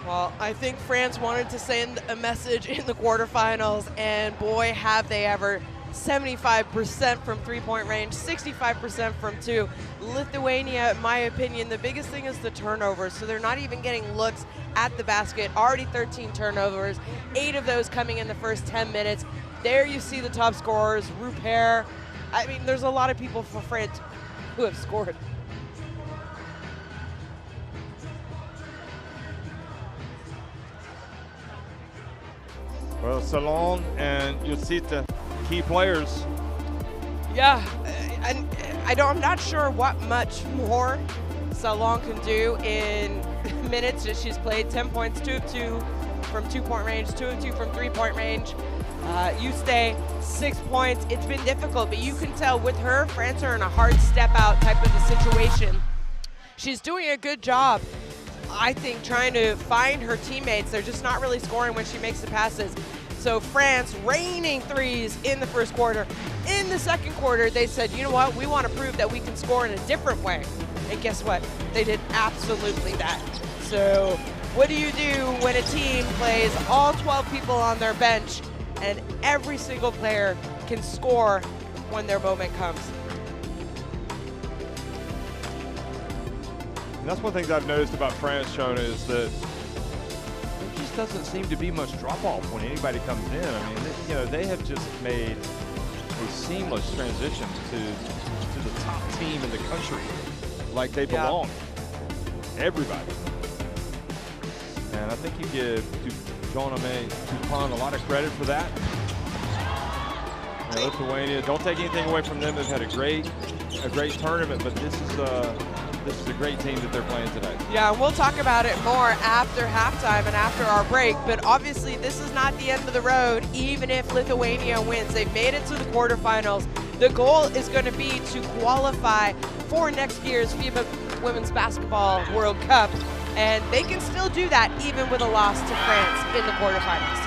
Well, I think France wanted to send a message in the quarterfinals, and boy, have they ever. 75% from three-point range, 65% from 2. Lithuania, in my opinion, the biggest thing is the turnovers, so they're not even getting looks at the basket. Already 13 turnovers, 8 of those coming in the first 10 minutes. There you see the top scorers, Rupert. I mean, there's a lot of people for France who have scored. Well, Salon and Yusita, key players. Yeah, and I'm not sure what much more Salon can do in minutes that she's played. 10 points, 2 of 2 from 2-point range, 2 of 2 from 3-point range. You stay 6 points. It's been difficult, but you can tell with her, France are in a hard step out type of a situation. She's doing a good job, I think, trying to find her teammates. They're just not really scoring when she makes the passes. So France raining threes in the first quarter. In the second quarter, they said, you know what, we want to prove that we can score in a different way. And guess what? They did absolutely that. So what do you do when a team plays all 12 people on their bench and every single player can score when their moment comes? And that's one thing that I've noticed about France, Shona, is that there just doesn't seem to be much drop-off when anybody comes in. I mean, they have just made a seamless transition to the top team in the country, like they belong. Everybody. And I think you give Jean-Aimé Dupont a lot of credit for that. And Lithuania, don't take anything away from them. They've had a great tournament, but this is a great team that they're playing today. Yeah, we'll talk about it more after halftime and after our break, but obviously this is not the end of the road, even if Lithuania wins. They've made it to the quarterfinals. The goal is going to be to qualify for next year's FIBA Women's Basketball World Cup, and they can still do that even with a loss to France in the quarterfinals.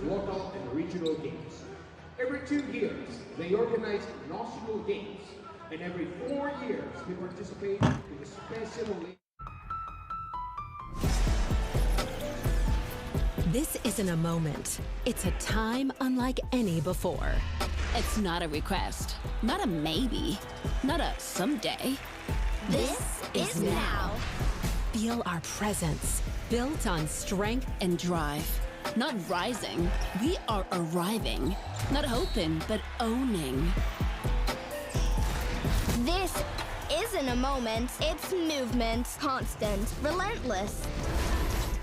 Local and regional games. Every 2 years, they organize national games, and every 4 years, they participate in a special league. This isn't a moment. It's a time unlike any before. It's not a request, not a maybe, not a someday. This is now. feel our presence, built on strength and drive. Not rising, we are arriving. Not hoping, but owning. This isn't a moment, it's movement. Constant, relentless.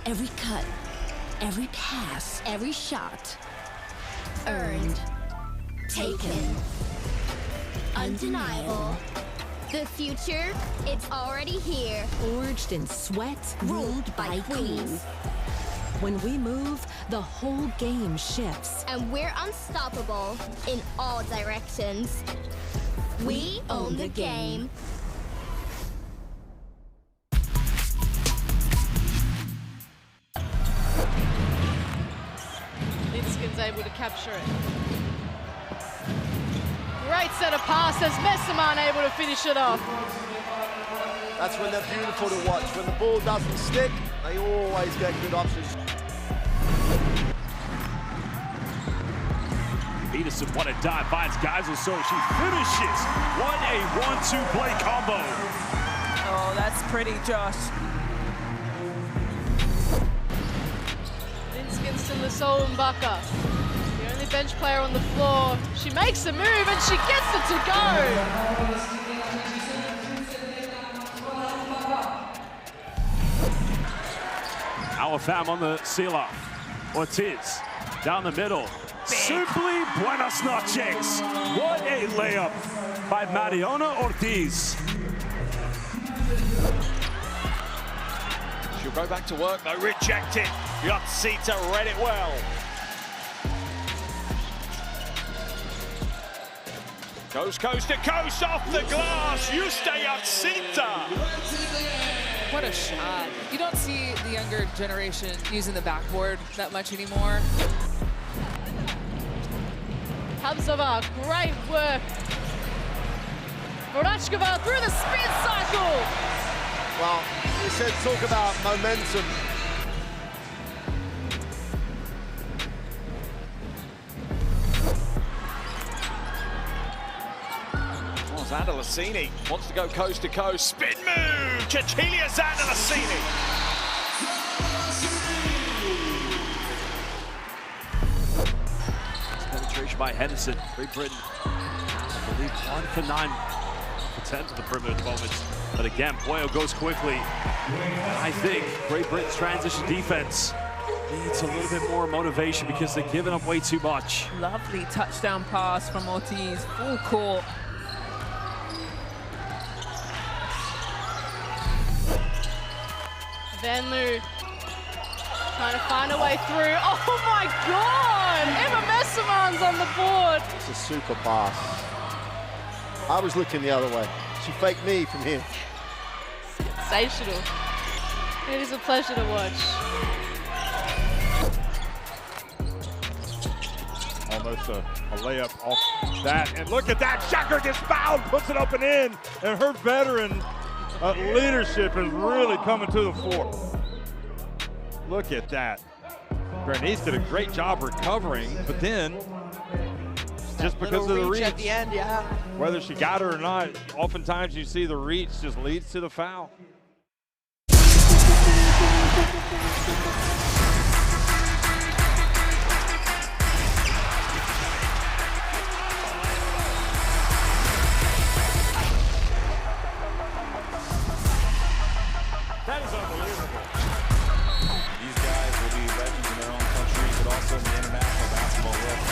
Every cut, every pass, every shot. Earned. Taken. Undeniable. The future, it's already here. Forged in sweat, ruled by queens. When we move, the whole game shifts. And we're unstoppable in all directions. We own the game. Linskin's able to capture it. Great set of passes. Messermann able to finish it off. That's when they're beautiful to watch. When the ball doesn't stick, they always get good options. Peterson, what a dive, finds Geisel, so she finishes. What a 1-2 play combo. Oh, that's pretty, Josh. Linskins to Lissolmbaka. The only bench player on the floor. She makes a move and she gets it to go. Our fam on the Sela. Ortiz down the middle. Simply buenas noches. What a layup by Mariona Ortiz. She'll go back to work though, rejected. Yotsita read it well. Goes coast to coast off the glass. Juste Yotsita. What a shot. You don't see the younger generation using the backboard that much anymore. Habzova, great work. Vorachkova through the spin cycle. Well, you said talk about momentum. Oh, Zandalasini wants to go coast to coast. Spin move, Cecilia Zandalasini. Penetration by Henderson. Great Britain, I believe 1 for 9 for 10 to the perimeter at the moment. But again, Boyle goes quickly. I think Great Britain's transition defense needs a little bit more motivation because they're giving up way too much. Lovely touchdown pass from Ortiz, full court. Van Loo trying to find a way through. Oh my God! Emma Messermann's on the board. It's a super pass. I was looking the other way. She faked me from here. Sensational. It is a pleasure to watch. Almost a layup off that. And look at that. Shacker gets fouled, puts it up and in. And her veteran leadership is really coming to the fore. Look at that. Bernice did a great job recovering, but then just because of the reach at the end, yeah. Whether she got her or not, oftentimes you see the reach just leads to the foul. That is unbelievable. These guys will be legends in their own country, but also in the international basketball world.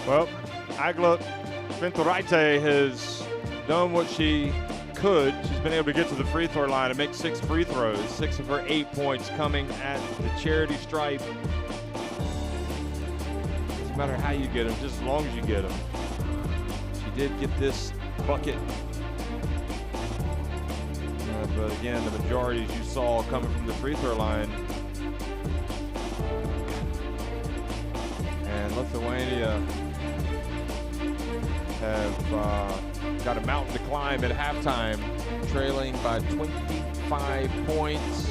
Well, Agla Fintoraite has done what she could. She's been able to get to the free throw line and make 6 free throws. 6 of her 8 points coming at the charity stripe. Doesn't matter how you get them, just as long as you get them. She did get this bucket. But again, the majority, as you saw, coming from the free throw line. Lithuania have got a mountain to climb at halftime, trailing by 25 points.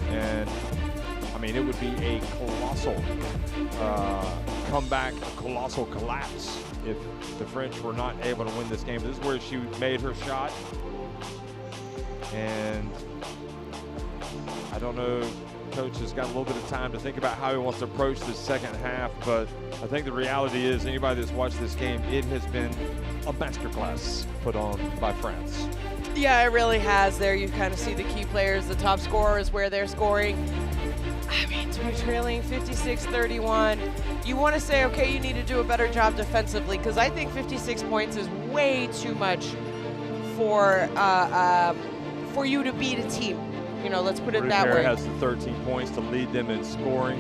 And I mean, it would be a colossal comeback, a colossal collapse if the French were not able to win this game. This is where she made her shot. And I don't know, Coach has got a little bit of time to think about how he wants to approach this second half, but I think the reality is anybody that's watched this game, it has been a masterclass put on by France. Yeah, it really has. There you kind of see the key players, the top scorers, where they're scoring. I mean, to be trailing 56-31, you want to say, okay, you need to do a better job defensively, because I think 56 points is way too much for you to beat a team. You know, let's put it that way. Has the 13 points to lead them in scoring.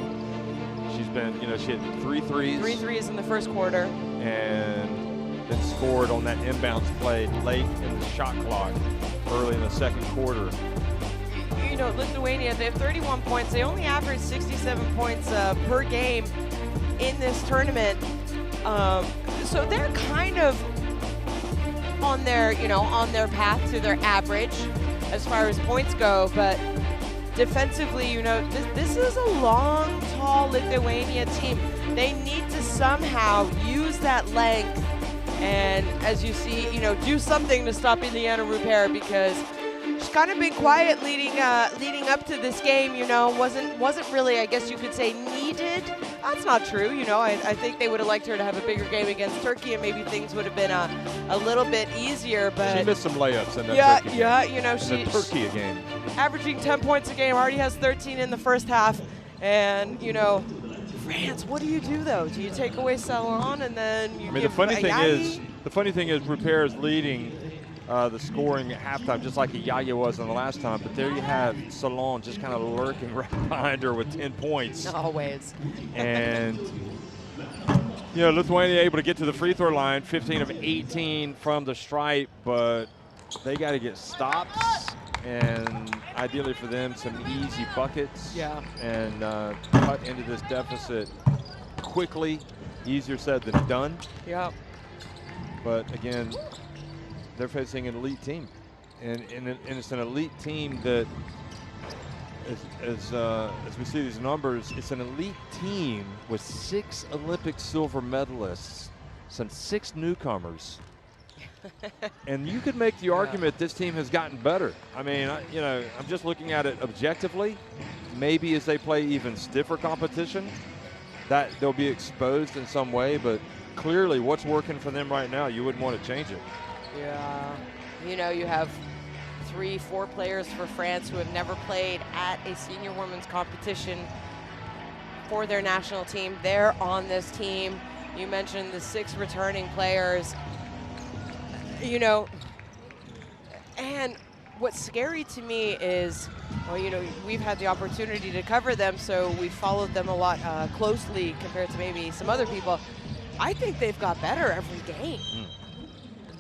She's been, you know, she had 3 threes. 3 threes in the first quarter. And then scored on that inbounds play late in the shot clock, early in the second quarter. You know, Lithuania, they have 31 points. They only average 67 points per game in this tournament. So they're kind of on their, you know, on their path to their average as far as points go, but defensively, you know, this is a long, tall Lithuania team. They need to somehow use that length and, as you see, you know, do something to stop Ileana Rupert, because she's kind of been quiet leading up to this game. You know, wasn't really, I guess you could say, needed. That's not true. You know, I think they would have liked her to have a bigger game against Turkey, and maybe things would have been a little bit easier. But she missed some layups in that Turkey game. Yeah, you know, she's Turkey game. Averaging 10 points a game, already has 13 in the first half, and you know, France. What do you do though? Do you take away Salon and then you? I mean, the funny thing is, Rupert is leading the scoring at halftime, just like Yaya was in the last time. But there you have Salon just kind of lurking right behind her with 10 points. Always. And you know, Lithuania able to get to the free throw line, 15 of 18 from the stripe, but they got to get stops and ideally for them some easy buckets. Yeah. And cut into this deficit quickly. Easier said than done. Yeah. But again, they're facing an elite team, and it's an elite team that, as we see these numbers, it's an elite team with 6 Olympic silver medalists, some 6 newcomers, and you could make the argument this team has gotten better. I mean, you know, I'm just looking at it objectively. Maybe as they play even stiffer competition, that they'll be exposed in some way, but clearly what's working for them right now, you wouldn't want to change it. Yeah, you know, you have 3-4 players for France who have never played at a senior women's competition for their national team. They're on this team. You mentioned the 6 returning players, you know, and what's scary to me is, well, you know, we've had the opportunity to cover them, so we followed them a lot closely compared to maybe some other people. I think they've got better every game.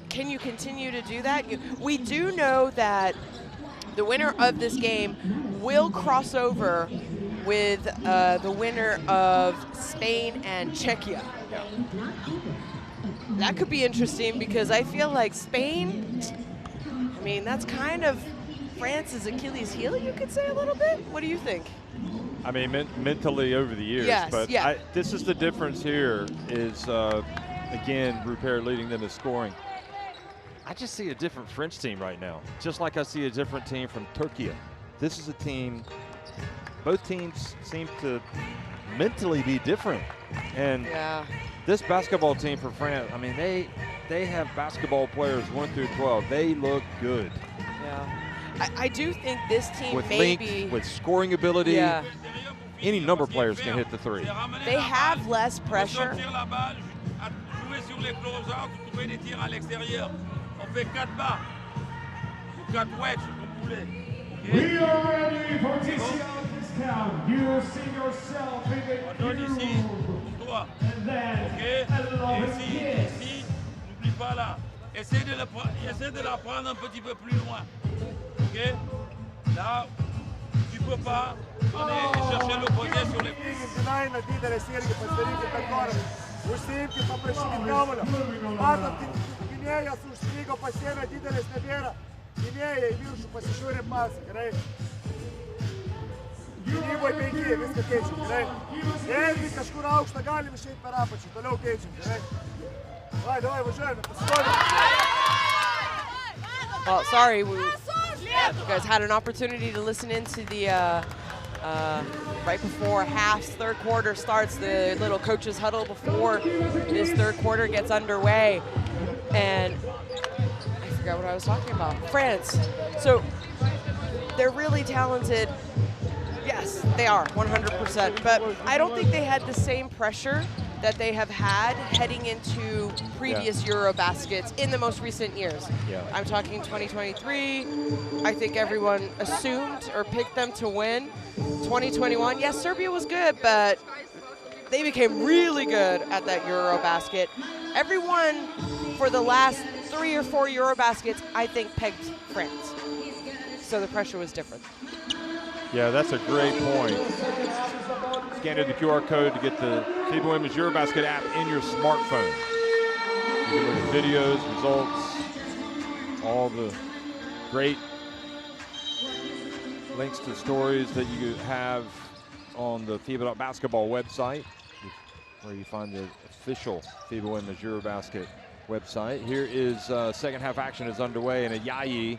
Can you continue to do that? We do know that the winner of this game will cross over with the winner of Spain and Czechia. Yeah. That could be interesting because I feel like Spain, I mean, that's kind of France's Achilles heel, you could say a little bit. What do you think? I mean, mentally over the years, yes, but yeah. This is the difference here is, again, Rupert leading them in scoring. I just see a different French team right now, just like I see a different team from Turkey. This is a team, both teams seem to mentally be different. And yeah. This basketball team for France, I mean, they have basketball players 1 through 12. They look good. Yeah. I do think this team with maybe length, with scoring ability, yeah. Any number of players can hit the 3. They have less pressure. Fait 4 bas ou 4 wedges comme vous voulez. We are ready for TCL discount. You see yourself in the cube. And then, ici, n'oublie pas là. Essaie de la prendre un petit peu plus loin. Ok? Là, tu tu peux pas aller chercher l'opposé sur les... Dinaina didelis irgi pasidarykit per korą. Užsiimkit, paprašykit kamuolio. Matot, gynėjas užstrigo, pasiėmė, didelis nebėra. Gynėjai į viršų pasižiūri pasą, gerai? Gynyboje 5, viską keičiam, gerai? Jeigu kažkur aukštą galim išeiti per apačią, toliau keičiam, gerai? Davai, važiuojame, pasiduodam. Well, sorry, you guys had an opportunity to listen into the right before half's third quarter starts, the little coaches huddle before this third quarter gets underway. And I forgot what I was talking about. France. So they're really talented. Yes, they are, 100%. But I don't think they had the same pressure that they have had heading into previous EuroBaskets in the most recent years. Yeah. I'm talking 2023. I think everyone assumed or picked them to win. 2021, yes, Serbia was good, but they became really good at that EuroBasket. Everyone for the last 3 or 4 EuroBaskets, I think, pegged France. So the pressure was different. Yeah, that's a great point. Scan the QR code to get the FIBA Women's EuroBasket app in your smartphone. You can look at videos, results, all the great links to stories that you have on the FIBA.basketball website, where you find the official FIBA Women's EuroBasket website. Here is second half action is underway, and Ayayi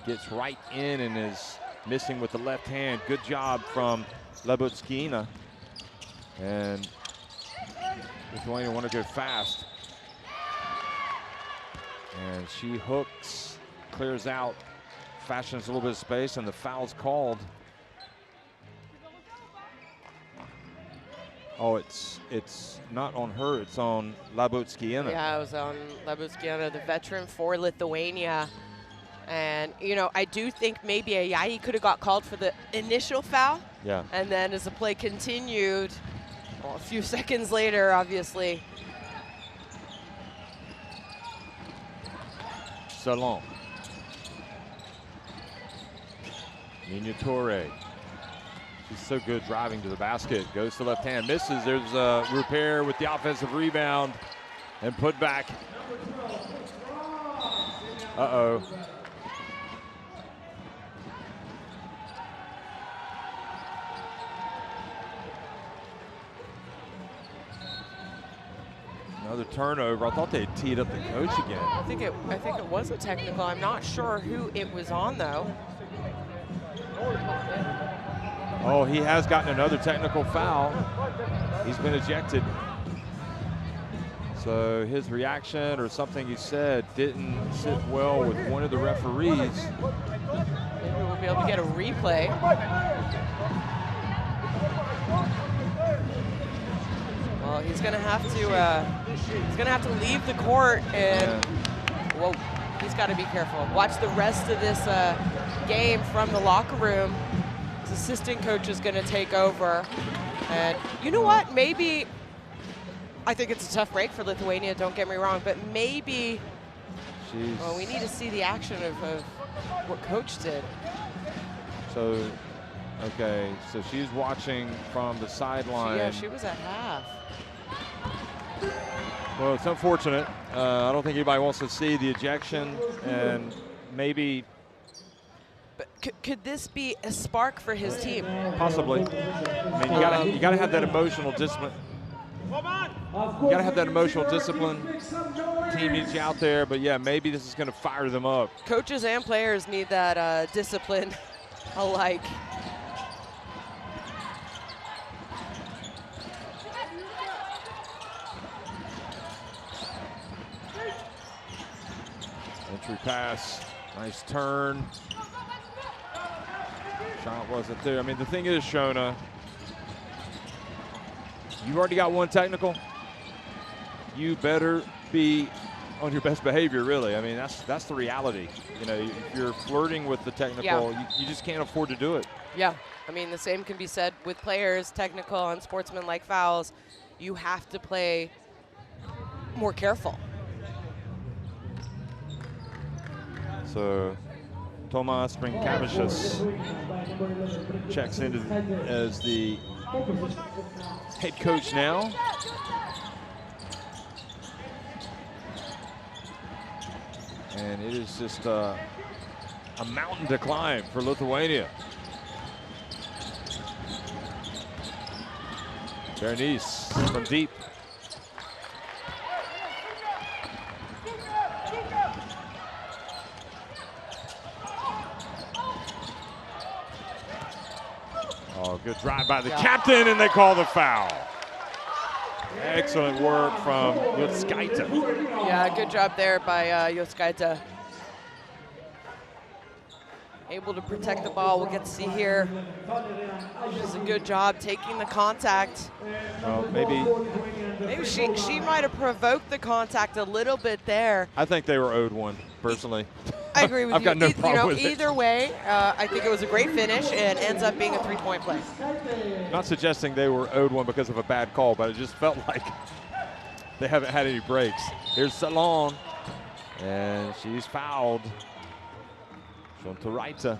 gets right in and is missing with the left hand. Good job from Lebutskina. And Lithuania want to go fast. And she hooks, clears out, fashions a little bit of space, and the foul's called. Oh, it's not on her, it's on Lebutskina. Yeah, it was on Lebutskina, the veteran for Lithuania. And, you know, I do think maybe Ayayi could have got called for the initial foul. Yeah. And then as the play continued, well, a few seconds later, obviously. Salon. Miniature. She's so good driving to the basket. Goes to left hand, misses. There's Rupert with the offensive rebound and put back. Uh-oh. Another turnover. I thought they had teed up the coach again. I think it was a technical. I'm not sure who it was on though. Oh, he has gotten another technical foul. He's been ejected. So his reaction or something he said didn't sit well with one of the referees. Maybe we'll be able to get a replay. Well, he's gonna have to leave the court, and whoa, he's got to be careful. Watch the rest of this game from the locker room. His assistant coach is gonna take over, and you know what? Maybe I think it's a tough break for Lithuania. Don't get me wrong, but maybe. Well, we need to see the action of what coach did. So, okay, so she's watching from the sideline. Yeah, she was at half. Well, it's unfortunate. I don't think anybody wants to see the ejection, and maybe. But could this be a spark for his team? Possibly. I mean, you gotta have that emotional discipline. You gotta have that emotional discipline. Team needs you out there, but yeah, maybe this is gonna fire them up. Coaches and players need that discipline alike. Entry pass, nice turn. Shot wasn't there. I mean, the thing is, Shona, you've already got one technical. You better be on your best behavior, really. I mean, that's the reality. You know, if you're flirting with the technical, you just can't afford to do it. Yeah, I mean, the same can be said with players, technical and sportsmanlike fouls. You have to play more careful. So Tomas Rinkevičius checks in as the head coach now. And it is just a mountain to climb for Lithuania. Bernice from deep. Oh, good drive by the captain, and they call the foul. Excellent work from Juskaita. Yeah, good job there by Juskaita. Able to protect the ball. We'll get to see here. She does a good job taking the contact. Well, maybe she might have provoked the contact a little bit there. I think they were owed one, personally. I agree with you. I've got no problem with either way, I think it was a great finish and ends up being a three-point play. Not suggesting they were owed one because of a bad call, but it just felt like they haven't had any breaks. Here's Salon, and she's fouled. Šuntoraitė.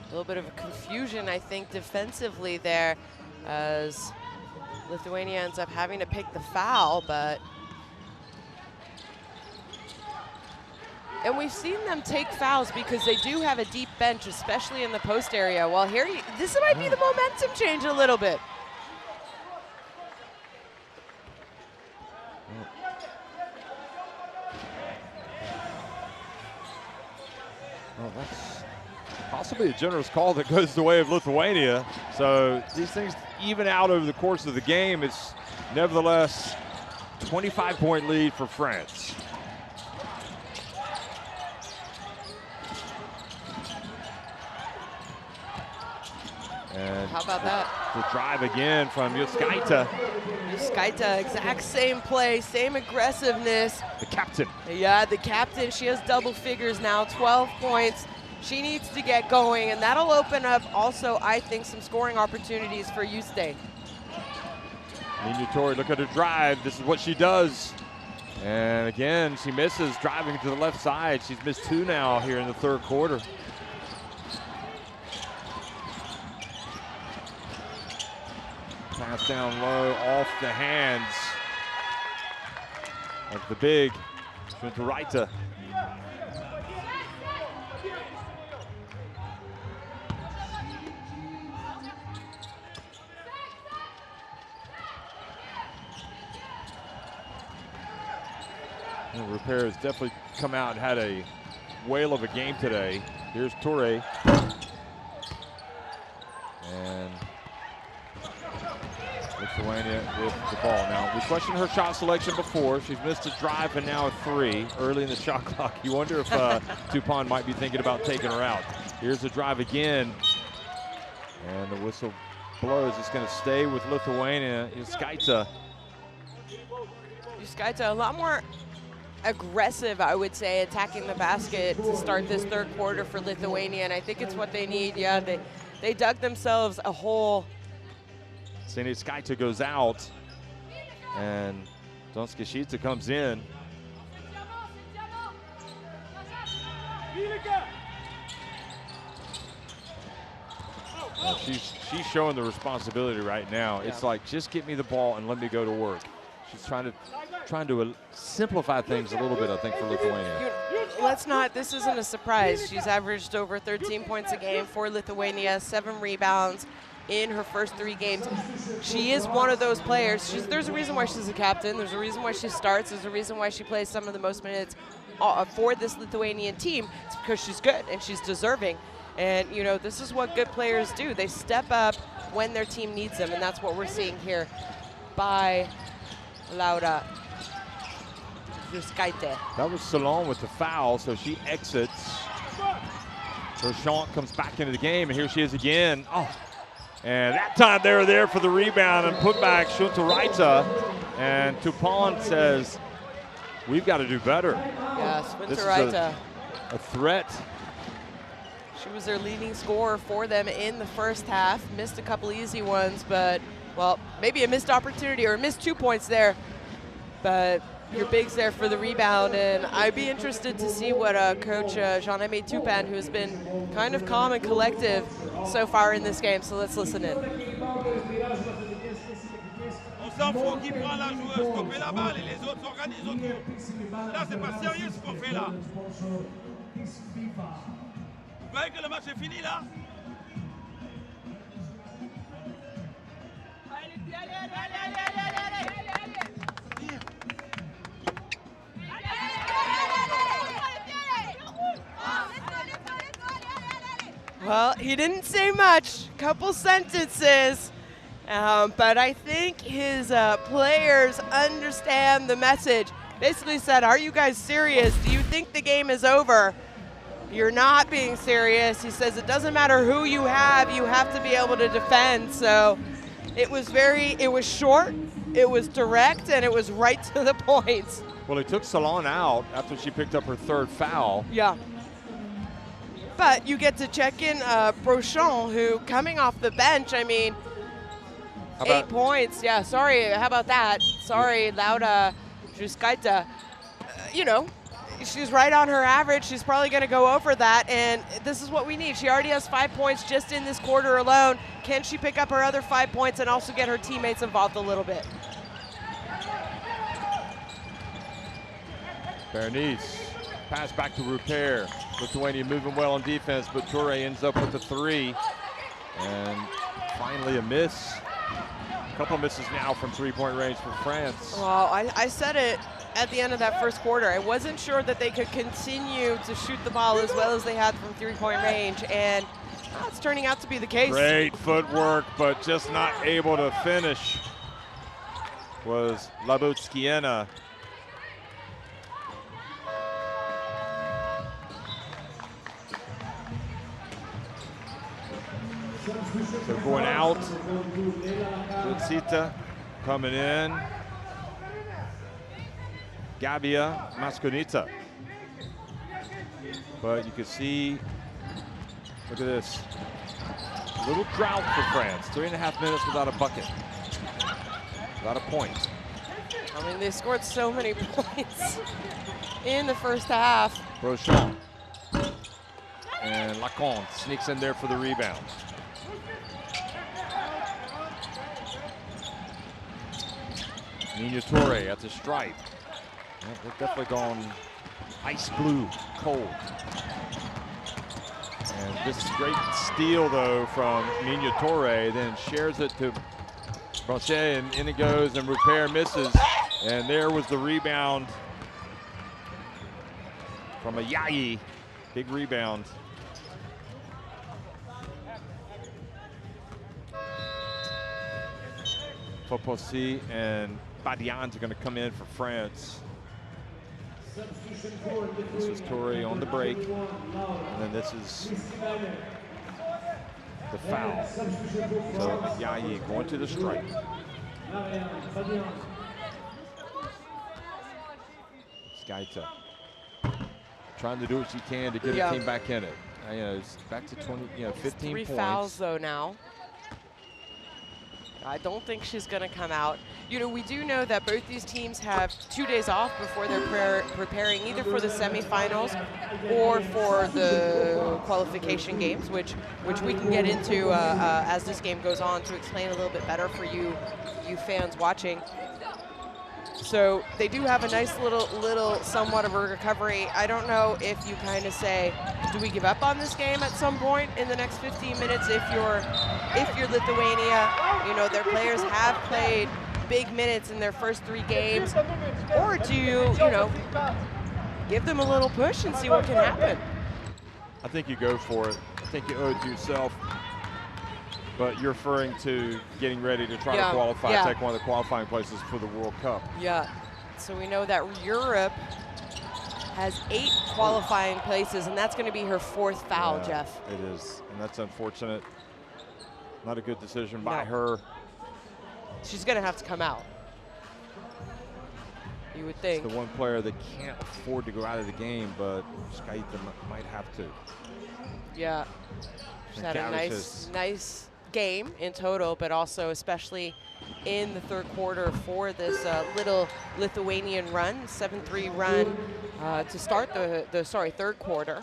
A little bit of a confusion, I think, defensively there, as Lithuania ends up having to pick the foul, but. And we've seen them take fouls because they do have a deep bench, especially in the post area. Well, here, this might be the momentum change a little bit. Well, that's possibly a generous call that goes the way of Lithuania. So these things even out over the course of the game. It's nevertheless 25-point lead for France. And how about that? The drive again from Juskaita. Juskaita, exact same play, same aggressiveness. The captain. Yeah, the captain. She has double figures now, 12 points. She needs to get going, and that'll open up also, I think, some scoring opportunities for Juste. Nina Tori, look at her drive. This is what she does. And again, she misses, driving to the left side. She's missed two now here in the third quarter. Pass down low, off the hands of the big Šuntoraitė. Repair has definitely come out and had a whale of a game today. Here's Toure. And Lithuania with the ball. Now, we questioned her shot selection before. She's missed a drive and now a three early in the shot clock. You wonder if Tupon might be thinking about taking her out. Here's the drive again. And the whistle blows. It's going to stay with Lithuania. Juskaita. Juskaita, a lot more aggressive, I would say, attacking the basket to start this third quarter for Lithuania, and I think it's what they need. Yeah, they dug themselves a hole. Juskaita goes out, and Donskishita comes in. She's showing the responsibility right now. Yeah. It's like, just get me the ball and let me go to work. She's trying to simplify things a little bit, I think, for Lithuania. Let's not, this isn't a surprise. She's averaged over 13 points a game for Lithuania, 7 rebounds in her first 3 games. She is one of those players. There's a reason why she's a captain. There's a reason why she starts. There's a reason why she plays some of the most minutes for this Lithuanian team. It's because she's good and she's deserving. And, you know, this is what good players do. They step up when their team needs them, and that's what we're seeing here by Laura Juskaita. That was Salon with the foul, so she exits. Berchant comes back into the game, and here she is again. Oh, and that time they were there for the rebound and put back Šuntoraitė. And Tupon says, we've got to do better. Yes, Šuntoraitė. A threat. She was their leading scorer for them in the first half. Missed a couple easy ones, but, well, maybe a missed opportunity or missed 2 points there. But your bigs there for the rebound, and I'd be interested to see what Coach Jean-Aimé Toupin, who has been kind of calm and collective so far in this game. So let's listen in. On s'en fout qui prend la joueuse, stopper la balle et les autres s'organisent autour. Là, c'est pas sérieux ce qu'on fait là. Vous croyez que le match est fini là? Well, he didn't say much, couple sentences, but I think his players understand the message. Basically said, are you guys serious? Do you think the game is over? You're not being serious. He says it doesn't matter who you have to be able to defend. So it was short, it was direct, and it was right to the point. Well, he took Salon out after she picked up her third foul. Yeah. But you get to check in Brochon, who coming off the bench, I mean, 8 points. Yeah, sorry, how about that? Sorry, Laura Juskaita. You know, she's right on her average. She's probably going to go over that, and this is what we need. She already has 5 points just in this quarter alone. Can she pick up her other 5 points and also get her teammates involved a little bit? Bernice, pass back to Rupert. Lithuania moving well on defense, but Toure ends up with the 3. And finally a miss. A couple misses now from 3-point range for France. Well, I said it at the end of that first quarter. I wasn't sure that they could continue to shoot the ball as well as they had from 3-point range, and it's turning out to be the case. Great footwork, but just not able to finish was Labutskiena. So going out, Jutsita coming in, Gabia Masconita. But you can see, look at this, a little drought for France. 3.5 minutes without a bucket, without a point. I mean, they scored so many points in the first half. Brochon and Laconte sneaks in there for the rebound. Nina Toure at the stripe. Yeah, they've definitely gone ice blue, cold. And this great steal, though, from Nina Toure, then shares it to Brochet, and in it goes, and Rupert misses. And there was the rebound from a Yayi. Big rebound. Fopossi and Badians are going to come in for France. This is Toure on the break, and then this is the foul. So Yayi going to the stripe. Skaita trying to do what she can to get her team back in it. You know, it's back to 20, 15 points. 3 fouls though now. I don't think she's going to come out. You know, we do know that both these teams have 2 days off before they're preparing either for the semifinals or for the qualification games, which we can get into as this game goes on to explain a little bit better for you fans watching. So they do have a nice little somewhat of a recovery. I don't know if you kind of say, do we give up on this game at some point in the next 15 minutes if you're Lithuania? You know, their players have played big minutes in their first 3 games. Or do you give them a little push and see what can happen? I think you go for it. I think you owe it to yourself. But you're referring to getting ready to try to qualify, take one of the qualifying places for the World Cup. Yeah, so we know that Europe has 8 qualifying places, and that's going to be her 4th foul, Jeff. It is, and that's unfortunate. Not a good decision by her. She's going to have to come out, you would think. It's the one player that can't afford to go out of the game, but Skaita might have to. Yeah, she's had a nice game in total, but also especially in the third quarter for this little Lithuanian run, 7-3 run to start the third quarter.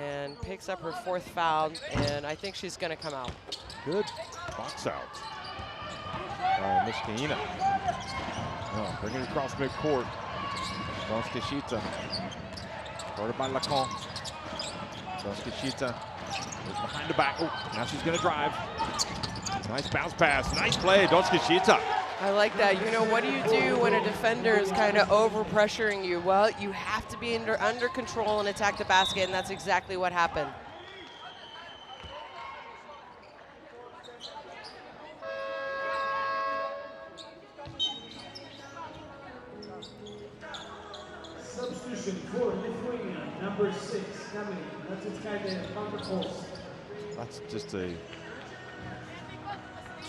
And picks up her 4th foul, and I think she's going to come out. Good box out by Miskina. Oh, bringing it across midcourt. Donskishita. Started by Lacan. Donskishita is behind the back. Oh, now she's going to drive. Nice bounce pass. Nice play, Donskishita. I like that. You know, what do you do when a defender is kind of over pressuring you? Well, you have to be under control and attack the basket, and that's exactly what happened. Substitution for Lithuania, number 6, coming. That's just a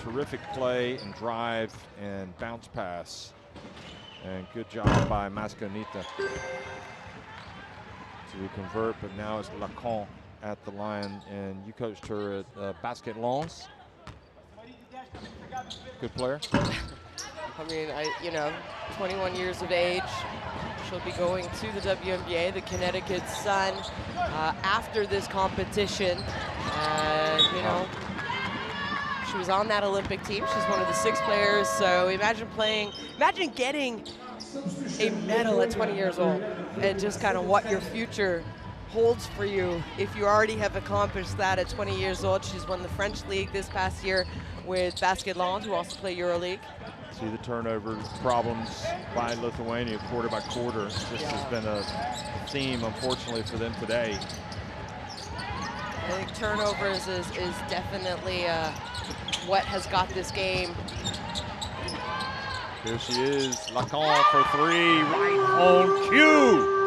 terrific play and drive and bounce pass. And good job by Mascanita to convert, but now it's Lacan at the line, and you coached her at Basket Lons. Good player. I mean, you know, 21 years of age. She'll be going to the WNBA, the Connecticut Sun, after this competition. You know, she was on that Olympic team. She's one of the 6 players. So imagine getting a medal at 20 years old, and just kind of what your future holds for you if you already have accomplished that at 20 years old. She's won the French League this past year with Basket Lons, who also play EuroLeague. See the turnover problems by Lithuania quarter by quarter. This has been a theme, unfortunately, for them today. I think turnovers is definitely what has got this game. Here she is, Lacan for 3, right on cue.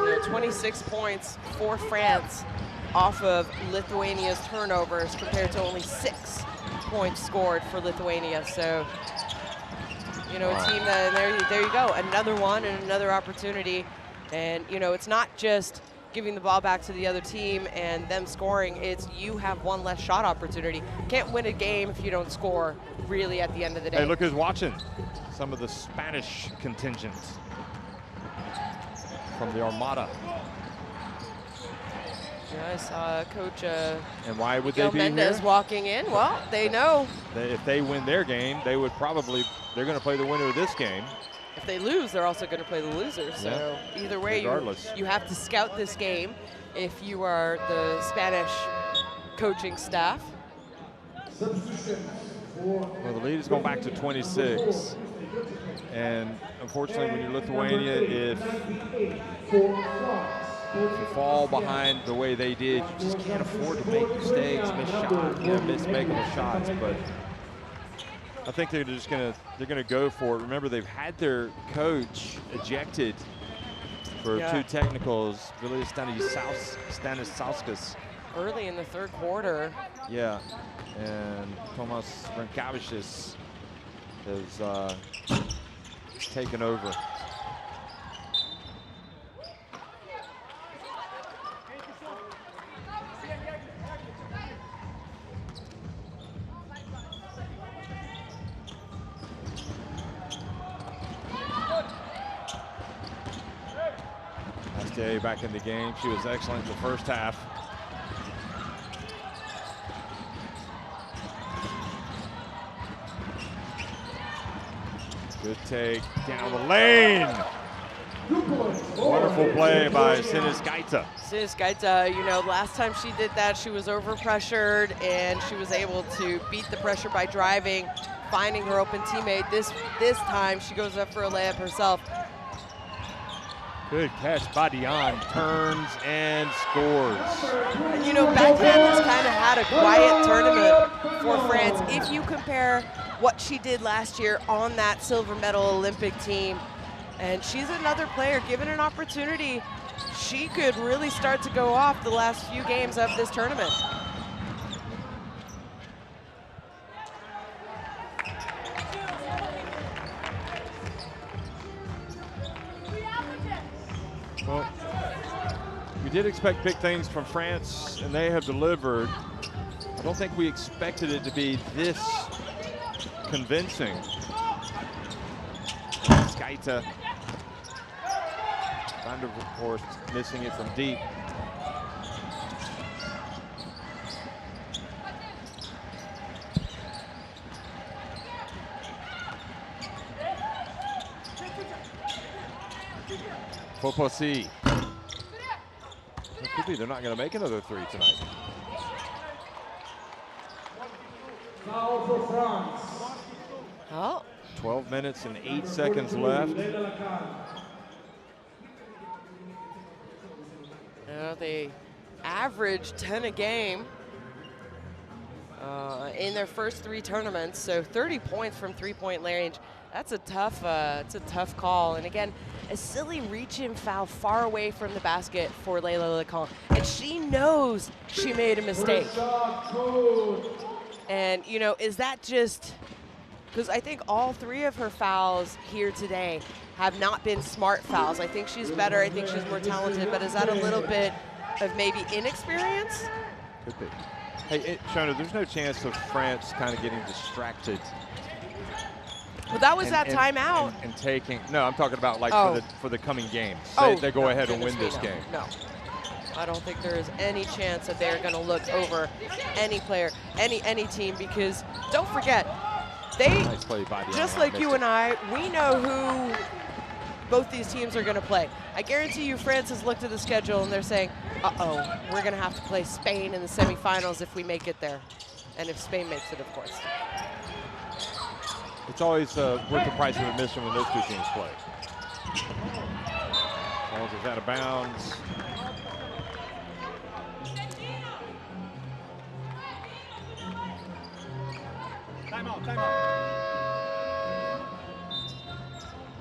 You know, 26 points for France off of Lithuania's turnovers compared to only 6 points scored for Lithuania. So, you know, a team that, there you go, another one and another opportunity. And, you know, it's not just giving the ball back to the other team and them scoring, it's you have one less shot opportunity. Can't win a game if you don't score, really, at the end of the day. Hey, look who's watching. Some of the Spanish contingent from the Armada. Yeah, I saw Coach and why would Miguel they be Mendez here? walking in. Well, they know. If they win their game, they would probably, they're going to play the winner of this game. If they lose, they're also going to play the losers. So either way, you have to scout this game if you are the Spanish coaching staff. Well, the lead is going back to 26. And unfortunately, when you're Lithuania, if you fall behind the way they did, you just can't afford to make mistakes, miss making the shots. But I think they're just gonna go for it. Remember, they've had their coach ejected for 2 technicals, Vilija Stanisauskas. Early in the third quarter. Yeah, and Tomas Brankavičius has taken over. Back in the game. She was excellent in the first half. Good take down the lane. Wonderful play by Siniskaita. Siniskaita, you know, last time she did that, she was over pressured and she was able to beat the pressure by driving, finding her open teammate. This time she goes up for a layup herself. Good catch by Dion, turns and scores. You know, backhand has kind of had a quiet tournament for France. If you compare what she did last year on that silver medal Olympic team, and she's another player, given an opportunity, she could really start to go off the last few games of this tournament. Well, we did expect big things from France, and they have delivered. I don't think we expected it to be this convincing. Skeiter. Van der Horst missing it from deep. Foposi. It could be they're not going to make another three tonight. Foul for France. Oh. 12 minutes and 8 seconds left. They average 10 a game in their first 3 tournaments, so 30 points from three-point range. That's a tough call. And again, a silly reach-in foul far away from the basket for Leila Lacan, and she knows she made a mistake. And you know, is that just because I think all 3 of her fouls here today have not been smart fouls. I think she's better. I think she's more talented. But is that a little bit of maybe inexperience? Could be. Hey, Shona, there's no chance of France kind of getting distracted. Well, that was that timeout. And taking, no, I'm talking about like for the coming games. They go ahead and win this game. No. I don't think there is any chance that they're going to look over any player, any team, because don't forget, they, nice play by just like you and I, we know who both these teams are going to play. I guarantee you France has looked at the schedule and they're saying, uh-oh, we're going to have to play Spain in the semifinals if we make it there. And if Spain makes it, of course. It's always worth the price of admission when those 2 teams play. Ball is out of bounds.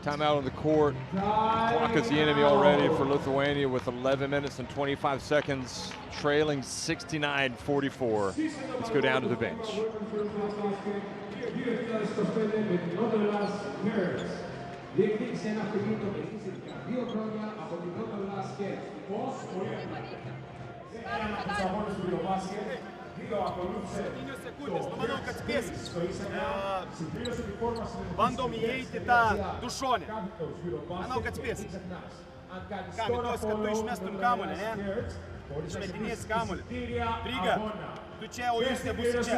Timeout on the court. Clock is the enemy already for Lithuania with 11 minutes and 25 seconds, trailing 69-44. Let's go down to the bench. Bandom įeiti tą dušonę. Manau, kad spės. Kam į tos, kad tu išmestum kamuolį, ne? Išmetinėsi kamuolį. Ryga, tu čia, o jūs nebūsi čia.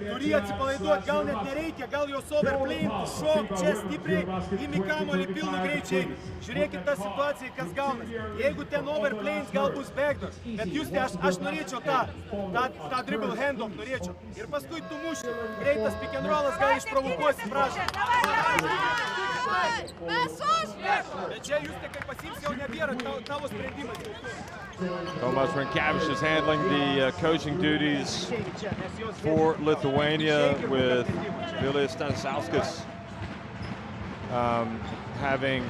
Turi atsipalaiduoti, gal net nereikia, gal jos overplayinti, šok čia stipriai, imi kamuolį pilnu greičiai. Žiūrėkit tą situaciją, kas gaunas. Jeigu ten overplayins, gal bus backdoor. Bet jūs, aš norėčiau tą dribble handoff norėčiau. Ir paskui tu muši. Greitas pick and rollas, gal išprovokuosi, prašau. Bet čia jūs tik kaip pasims, jau nebėra tavo sprendimas. Tomas Rinkevičius is handling the coaching duties for Lithuania, with Vilija Stanisauskas having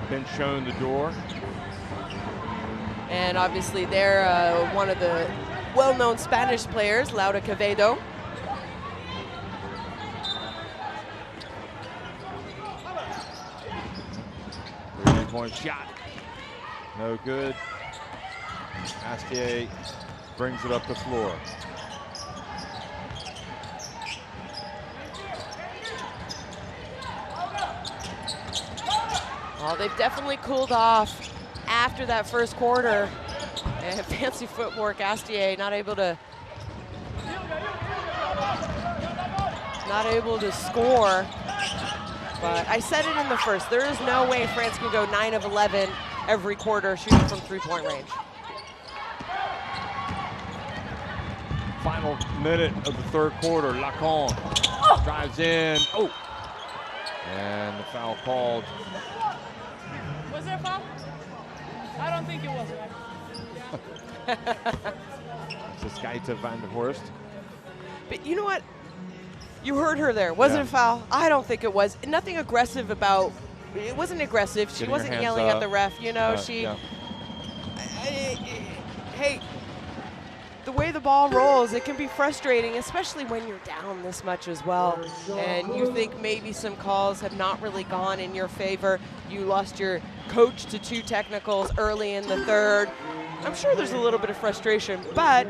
been shown the door. And obviously they're one of the well-known Spanish players, Laura Quevedo. Three-point shot. No good. Astier brings it up the floor. Well, they've definitely cooled off after that first quarter. And fancy footwork, Astier not able to score. But I said it in the first, there is no way France can go 9 of 11 every quarter shooting from three-point range. Final minute of the third quarter, Lacan drives in, and the foul called. Was there a foul? I don't think it was, right? It's a Skeiter Van der Horst. But you know what? You heard her there. Was it a foul? I don't think it was. Nothing aggressive about. It wasn't aggressive. She wasn't yelling at the ref. You know, hey, the way the ball rolls, it can be frustrating, especially when you're down this much as well. And you think maybe some calls have not really gone in your favor. You lost your coach to 2 technicals early in the third. I'm sure there's a little bit of frustration, but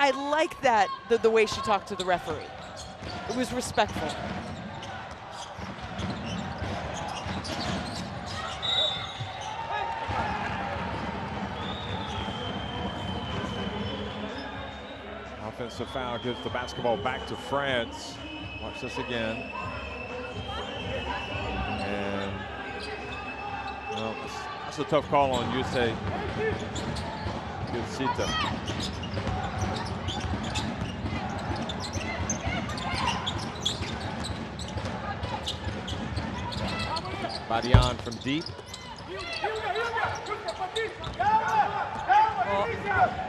I like that, the way she talked to the referee. It was respectful. Offensive foul gives the basketball back to France. Watch this again. And well, that's a tough call on USA. Good Sita. Badian from deep. Well,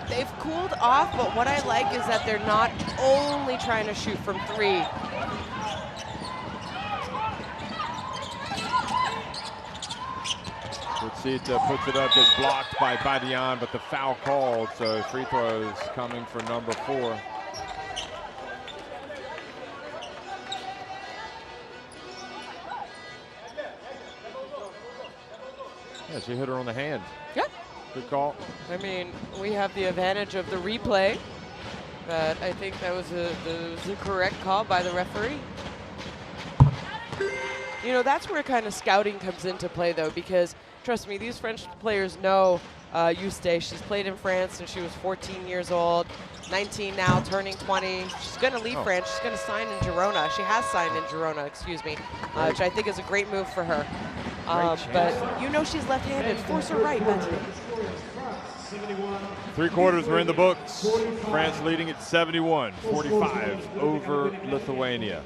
they've cooled off, but what I like is that they're not only trying to shoot from three. Sita puts it up, gets blocked by Badian, but the foul called, so free throws coming for number 4. Yeah, she hit her on the hand. Yeah. Good call. I mean, we have the advantage of the replay, but I think that was a correct call by the referee. You know, that's where kind of scouting comes into play, though, because trust me, these French players know Eustace. She's played in France since she was 14 years old, 19 now, turning 20. She's going to leave France. She's going to sign in Girona. She has signed in Girona, excuse me, which I think is a great move for her. But you know she's left-handed. Force her right, Benji. 3 quarters were in the books. France leading at 71-45 over Lithuania.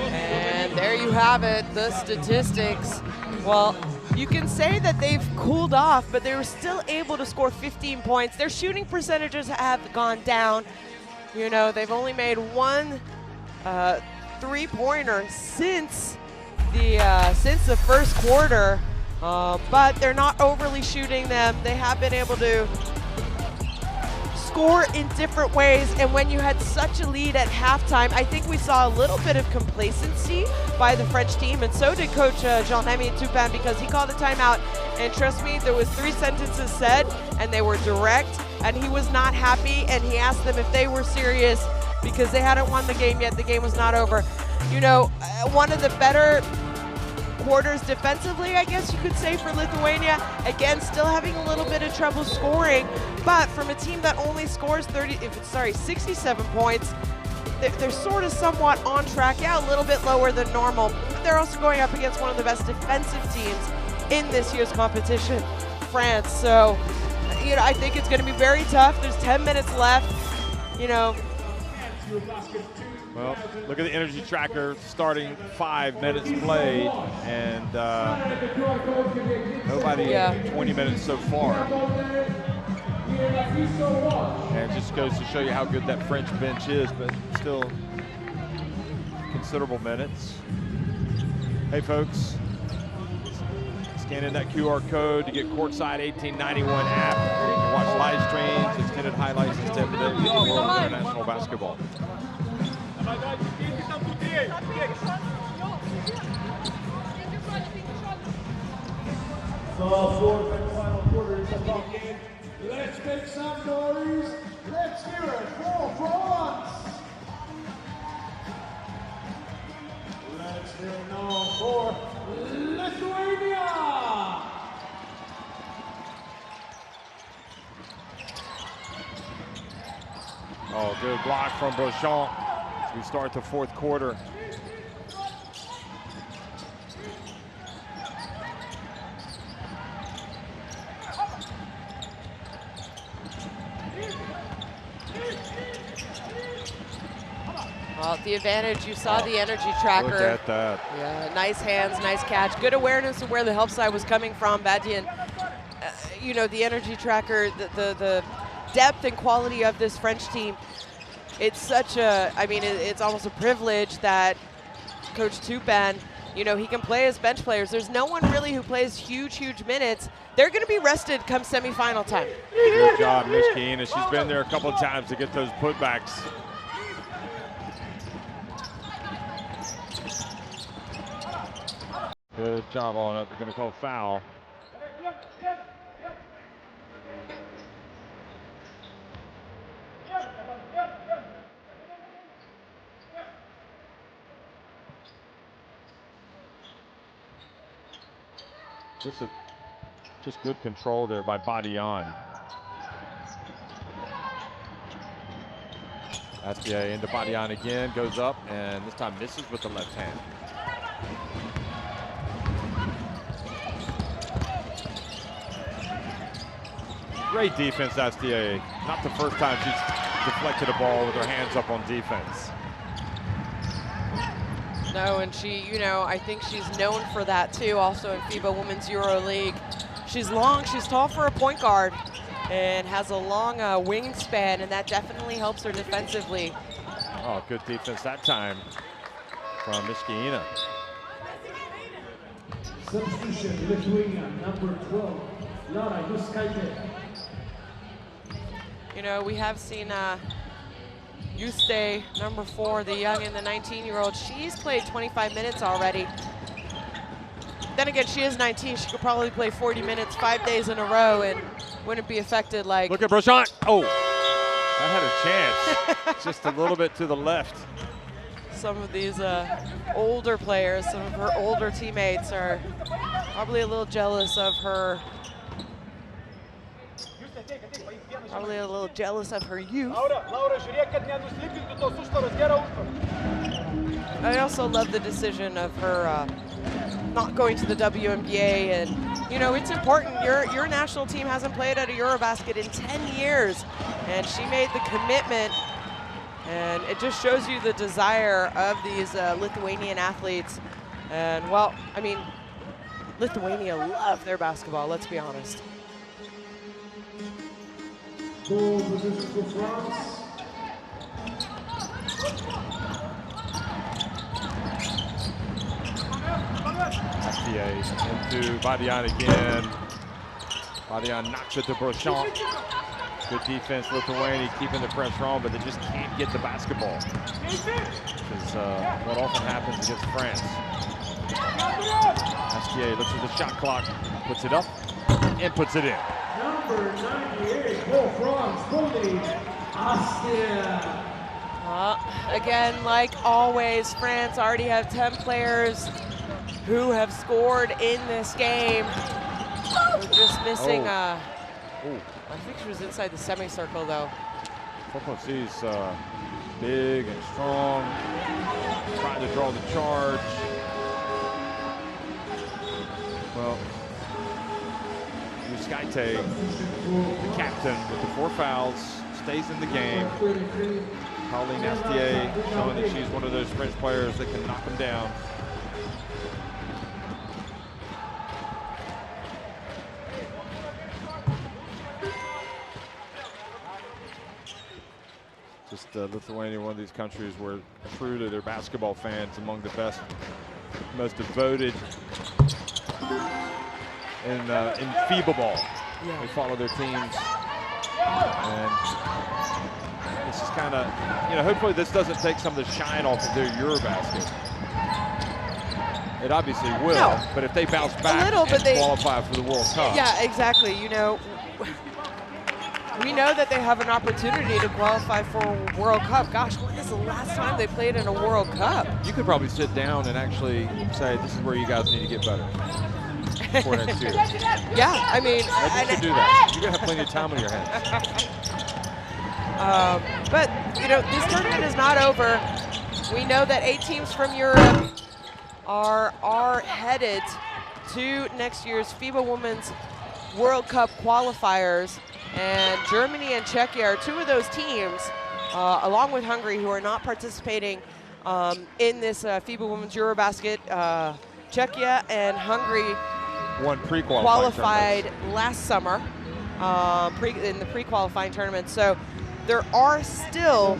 And there you have it, the statistics. Well, you can say that they've cooled off, but they were still able to score 15 points. Their shooting percentages have gone down. You know, they've only made one three-pointer since the first quarter, but they're not overly shooting them. They have been able to score in different ways, and when you had such a lead at halftime, I think we saw a little bit of complacency by the French team, and so did Coach Jean-Remy Toupin, because he called a timeout, and trust me, there was 3 sentences said, and they were direct, and he was not happy, and he asked them if they were serious because they hadn't won the game yet. The game was not over. You know, one of the better quarters defensively, I guess you could say, for Lithuania. Again, still having a little bit of trouble scoring, but from a team that only scores 67 points, they're sort of somewhat on track. Yeah, a little bit lower than normal, but they're also going up against one of the best defensive teams in this year's competition, France. So, you know, I think it's going to be very tough. There's 10 minutes left, you know. Well, look at the energy tracker starting 5 minutes played, and nobody 20 minutes so far. And it just goes to show you how good that French bench is, but still considerable minutes. Hey folks, scan in that QR code to get courtside 1891 app. You can watch live streams, extended highlights, and step today with World International Basketball. Fourth and final quarters of the game. Let's make some noise. Let's hear it for France. Let's hear it now for Lithuania. Oh, good block from Beauchamp as we start the 4th quarter. Well, the advantage, you saw the energy tracker. Look at that. Yeah, nice hands, nice catch. Good awareness of where the help side was coming from. Badian, you know, the energy tracker, the depth and quality of this French team. It's such a, I mean, it's almost a privilege that Coach Toupin, you know, he can play as bench players. There's no one really who plays huge minutes. They're going to be rested come semifinal time. Good job, Miss Keena. She's been there a couple of times to get those putbacks. Good Nice job on it. They're going to call foul. Just good control there by Badian. Astier into Badian again, goes up, and this time misses with the left hand. Great defense, Astier. Not the first time she's deflected a ball with her hands up on defense. No, and she, you know, I think she's known for that too, also in FIBA Women's Euro League. She's long, she's tall for a point guard, and has a long wingspan, and that definitely helps her defensively. Oh, good defense that time from Miskina. Substitution, Lithuania, number 12, Lara Juskaitė. You know, we have seen Juste, number 4, the young and the 19-year-old. She's played 25 minutes already. Then again, she is 19. She could probably play 40 minutes 5 days in a row and wouldn't be affected like... Look at Brachant. Oh, that had a chance. Just a little bit to the left. Some of these older players, some of her older teammates are probably a little jealous of her. Probably a little jealous of her youth. I also love the decision of her not going to the WNBA, and you know, it's important. Your national team hasn't played at a EuroBasket in 10 years, and she made the commitment, and it just shows you the desire of these Lithuanian athletes. And well, I mean, Lithuania love their basketball, let's be honest. Goal position for France. Astier into Badian again. Badian knocks it to Brachant. Good defense, Lithuania keeping the pressure on, but they just can't get the basketball. Which is what often happens against France. Astier looks at the shot clock, puts it up, and puts it in. Number 98 for France, Goldie Astier. Again, like always, France already have 10 players who have scored in this game. We're just missing, I think she was inside the semicircle though. Fopo's big and strong, trying to draw the charge. Well, Juskaitė, the captain with the 4 fouls, stays in the game. Colleen Astier showing that she's one of those French players that can knock them down. Just Lithuania, one of these countries where true to their basketball fans, among the best, most devoted in FIBA ball. Yeah. They follow their teams, and this is kind of, you know, hopefully this doesn't take some of the shine off of their EuroBasket. It obviously will, no, but if they bounce back and qualify for the World Cup. Yeah, exactly. You know, we know that they have an opportunity to qualify for a World Cup. Gosh, when is the last time they played in a World Cup? You could probably sit down and actually say, this is where you guys need to get better for next year. Yeah, I mean, you could do that. You're gonna have plenty of time on your hands. But you know, this tournament is not over. We know that 8 teams from Europe are headed to next year's FIBA Women's World Cup qualifiers, and Germany and Czechia are 2 of those teams, along with Hungary, who are not participating in this FIBA Women's EuroBasket. Czechia and Hungary qualified last summer in the pre-qualifying tournament. So there are still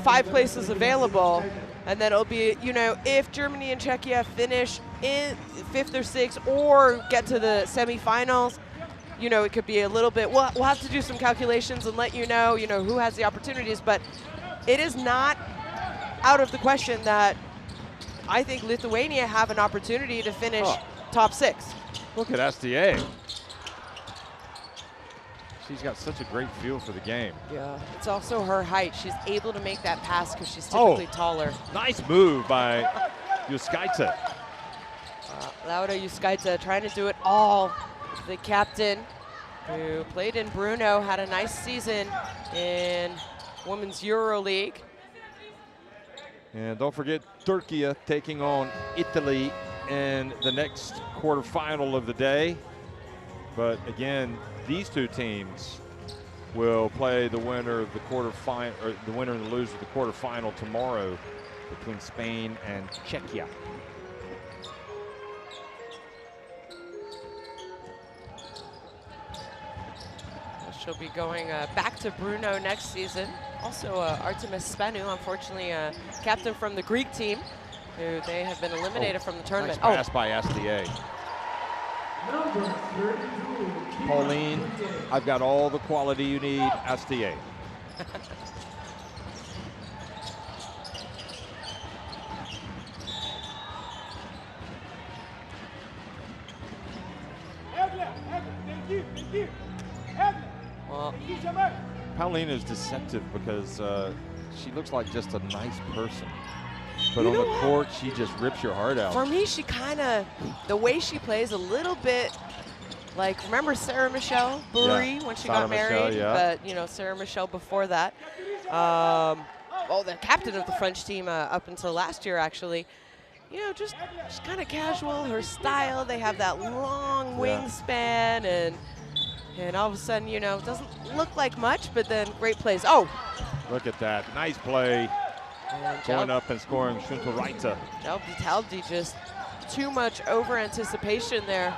5 places available, and then it'll be, you know, if Germany and Czechia finish in 5th or 6th or get to the semifinals, you know, it could be a little bit, we'll have to do some calculations and let you know who has the opportunities, but it is not out of the question that I think Lithuania have an opportunity to finish top 6. Look at SDA. She's got such a great feel for the game. Yeah, it's also her height. She's able to make that pass because she's typically taller. Nice move by Juskaita. Laura Juskaita trying to do it all. The captain, who played in Brno, had a nice season in Women's EuroLeague. And don't forget, Turkey taking on Italy in the next quarterfinal of the day. But again, these two teams will play the winner of the quarterfinal, or the winner and the loser of the quarterfinal tomorrow between Spain and Czechia. She'll be going back to Brno next season. Also, Artemis Spanu, unfortunately, captain from the Greek team, who they have been eliminated from the tournament. Nice pass by SDA. Pauline, I've got all the quality you need, SDA. Well, Pauline is deceptive because she looks like just a nice person. But on the court, she just rips your heart out. for me, she kind of, the way she plays a little bit like, remember Sarah Michelle Bouri when she got married? But, you know, Sarah Michelle before that. Well, the captain of the French team up until last year, actually. You know, just kind of casual, her style. They have that long wingspan, and all of a sudden, you know, it doesn't look like much, but then great plays. Oh! Look at that. Nice play. Going up and scoring Shuntoraita. Jaldi Taldi, just too much over-anticipation there.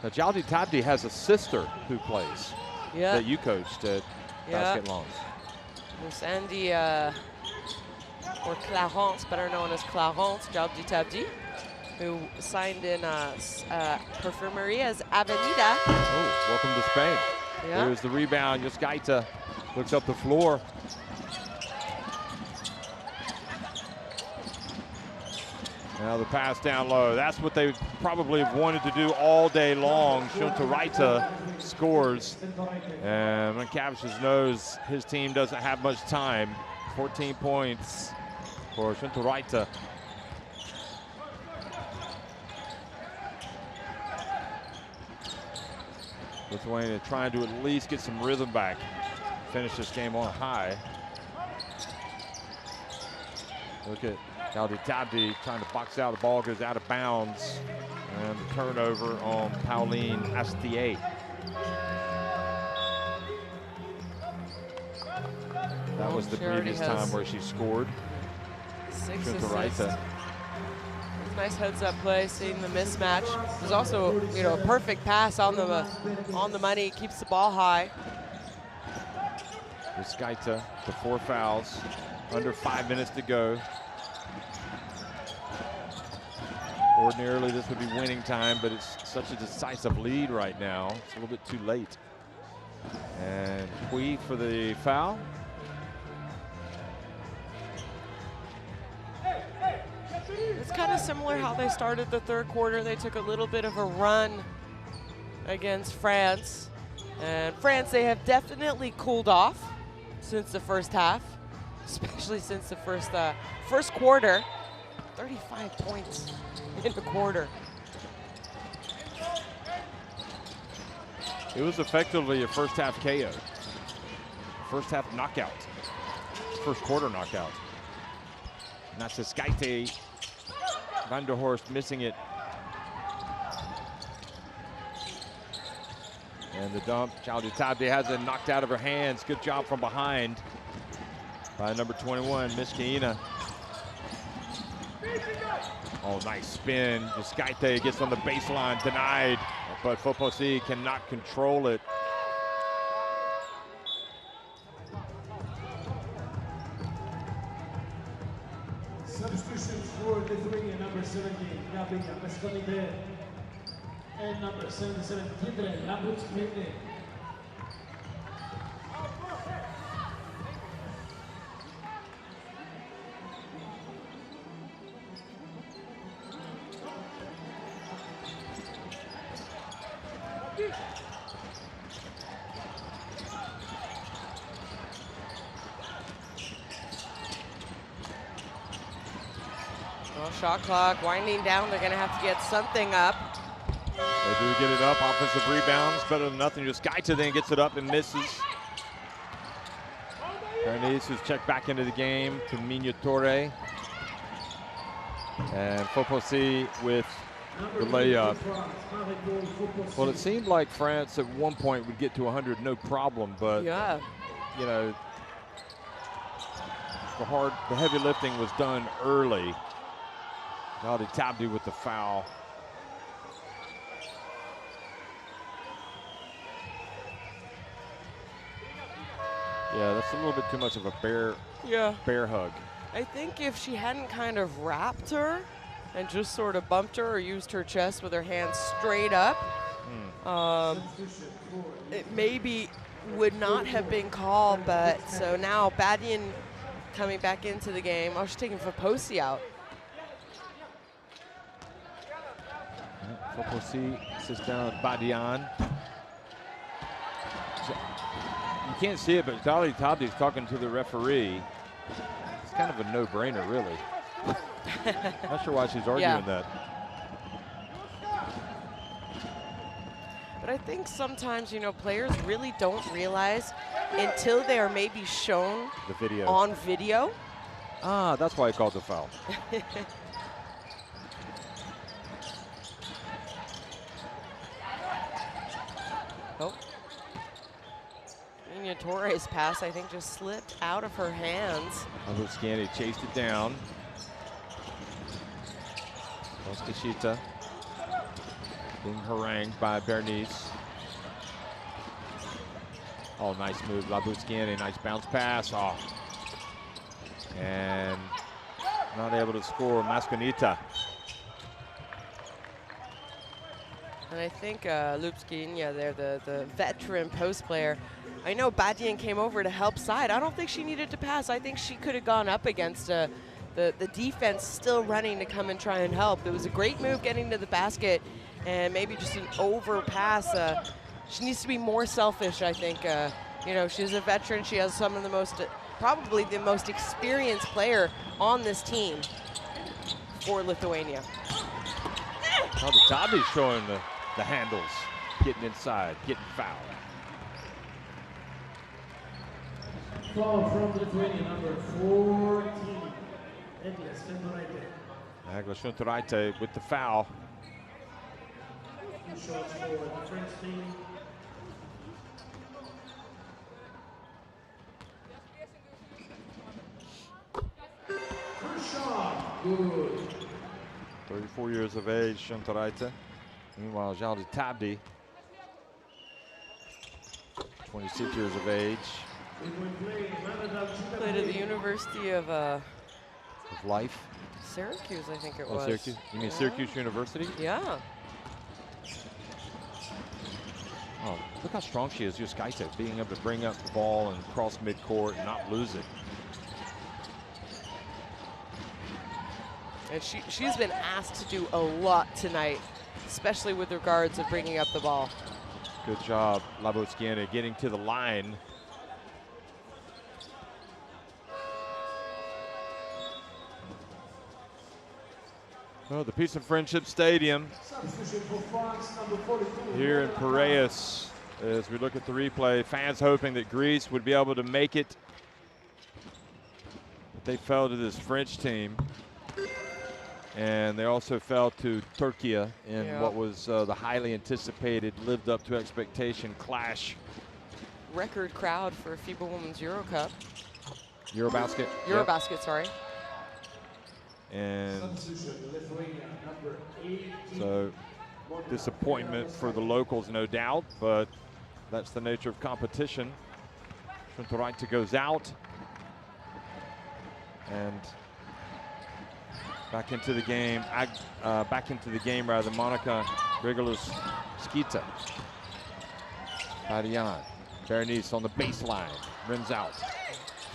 Now, Jaldi Tabdi has a sister who plays that you coached at Basket Lons. There's Andy, or Clarence, better known as Clarence, Jaldi Tabdi, who signed in Perfumery as Avenida. Oh, welcome to Spain. Yeah. Here's the rebound. Juskaita looks up the floor. Now the pass down low. That's what they probably have wanted to do all day long. Shuntoraita scores. And Mankavicius knows his team doesn't have much time. 14 points for Shuntoraita. Lithuania trying to at least get some rhythm back. Finish this game on high. Look at Jaldi Tabdi trying to box out. The ball goes out of bounds. And the turnover on Pauline Astier. That was the previous time where she scored. 6 assists. Nice heads-up play, seeing the mismatch. There's also, you know, a perfect pass on the money, keeps the ball high. Juskaita to 4 fouls, under 5 minutes to go. Ordinarily, this would be winning time, but it's such a decisive lead right now. It's a little bit too late. And Hui for the foul. It's kind of similar how they started the third quarter. They took a little bit of a run against France. And France, they have definitely cooled off since the first half, especially since the first quarter. 35 points in the quarter. It was effectively a first half KO. First half knockout. First quarter knockout. Juskaita. Van der Horst missing it. And the dump. Jaldi Tabdi has it knocked out of her hands. Good job from behind by number 21, Miskaina. Oh, nice spin. Juskaita gets on the baseline, denied, but Foposi cannot control it. Substitutions for Lithuania, number 17, Gabriela Peskonide, and number 77, Tidre Labutsmene. Well, shot clock winding down. They're going to have to get something up. They do get it up. Offensive rebounds, better than nothing. Just Gaita then gets it up and misses. Bernice is checked back into the game to Miniatore. And Foposi with the layup. Well, it seemed like France at one point would get to 100 no problem, but yeah, you know, the heavy lifting was done early. Jaldi Tabdi with the foul. Yeah, that's a little bit too much of a bear hug. I think if she hadn't kind of wrapped her and just sort of bumped her or used her chest with her hands straight up, it maybe would not have been called. But so now Badian coming back into the game. Oh, she's taking Foposi out. Foposi sits down with Badian. You can't see it, but Jaldi Tabdi is talking to the referee. It's kind of a no-brainer, really. Not sure why she's arguing that. But I think sometimes, you know, players really don't realize until they are maybe shown the video on video. Ah, that's why he called the foul. Oh. Torres' pass, I think, just slipped out of her hands. Scanny chased it down. Oskashita being harangued by Bernice. Oh, nice move, Labuskani, nice bounce pass. Oh. And not able to score, Mascanita. And I think Lupskina there, the veteran post player, I know Badian came over to help side. I don't think she needed to pass. I think she could have gone up against the defense still running to come and try and help. It was a great move getting to the basket and maybe just an overpass. She needs to be more selfish, I think. You know, she's a veteran. She has some of the most, probably the most experienced player on this team for Lithuania. Well, the Tabi's showing the handles, getting inside, getting fouled. Foul from Lithuania, number 14, Agla Shuntoraite with the foul. 2 shots for the French team. First shot, good. 34 years of age, Shuntoraite. Meanwhile, Jaldi Tabdi, 26 years of age. Played at the University of Life. Syracuse, I think it was. Syracuse? You mean Syracuse University? Yeah. Oh, look how strong she is, just Gaita, being able to bring up the ball and cross midcourt and not lose it. And she's been asked to do a lot tonight, especially with regards to bringing up the ball. Good job, Laboskiene, getting to the line. Oh, the Peace and Friendship Stadium here in Piraeus. As we look at the replay, fans hoping that Greece would be able to make it. But they fell to this French team. And they also fell to Turkey in what was the highly anticipated, lived up to expectation clash. Record crowd for FIBA Women's Euro Cup. EuroBasket. EuroBasket, yep. Sorry. And so disappointment for the locals, no doubt, but that's the nature of competition. Shuntoraite goes out. And back into the game, rather, Monica Grigolus-Skita. Badian, Berenice on the baseline, rims out.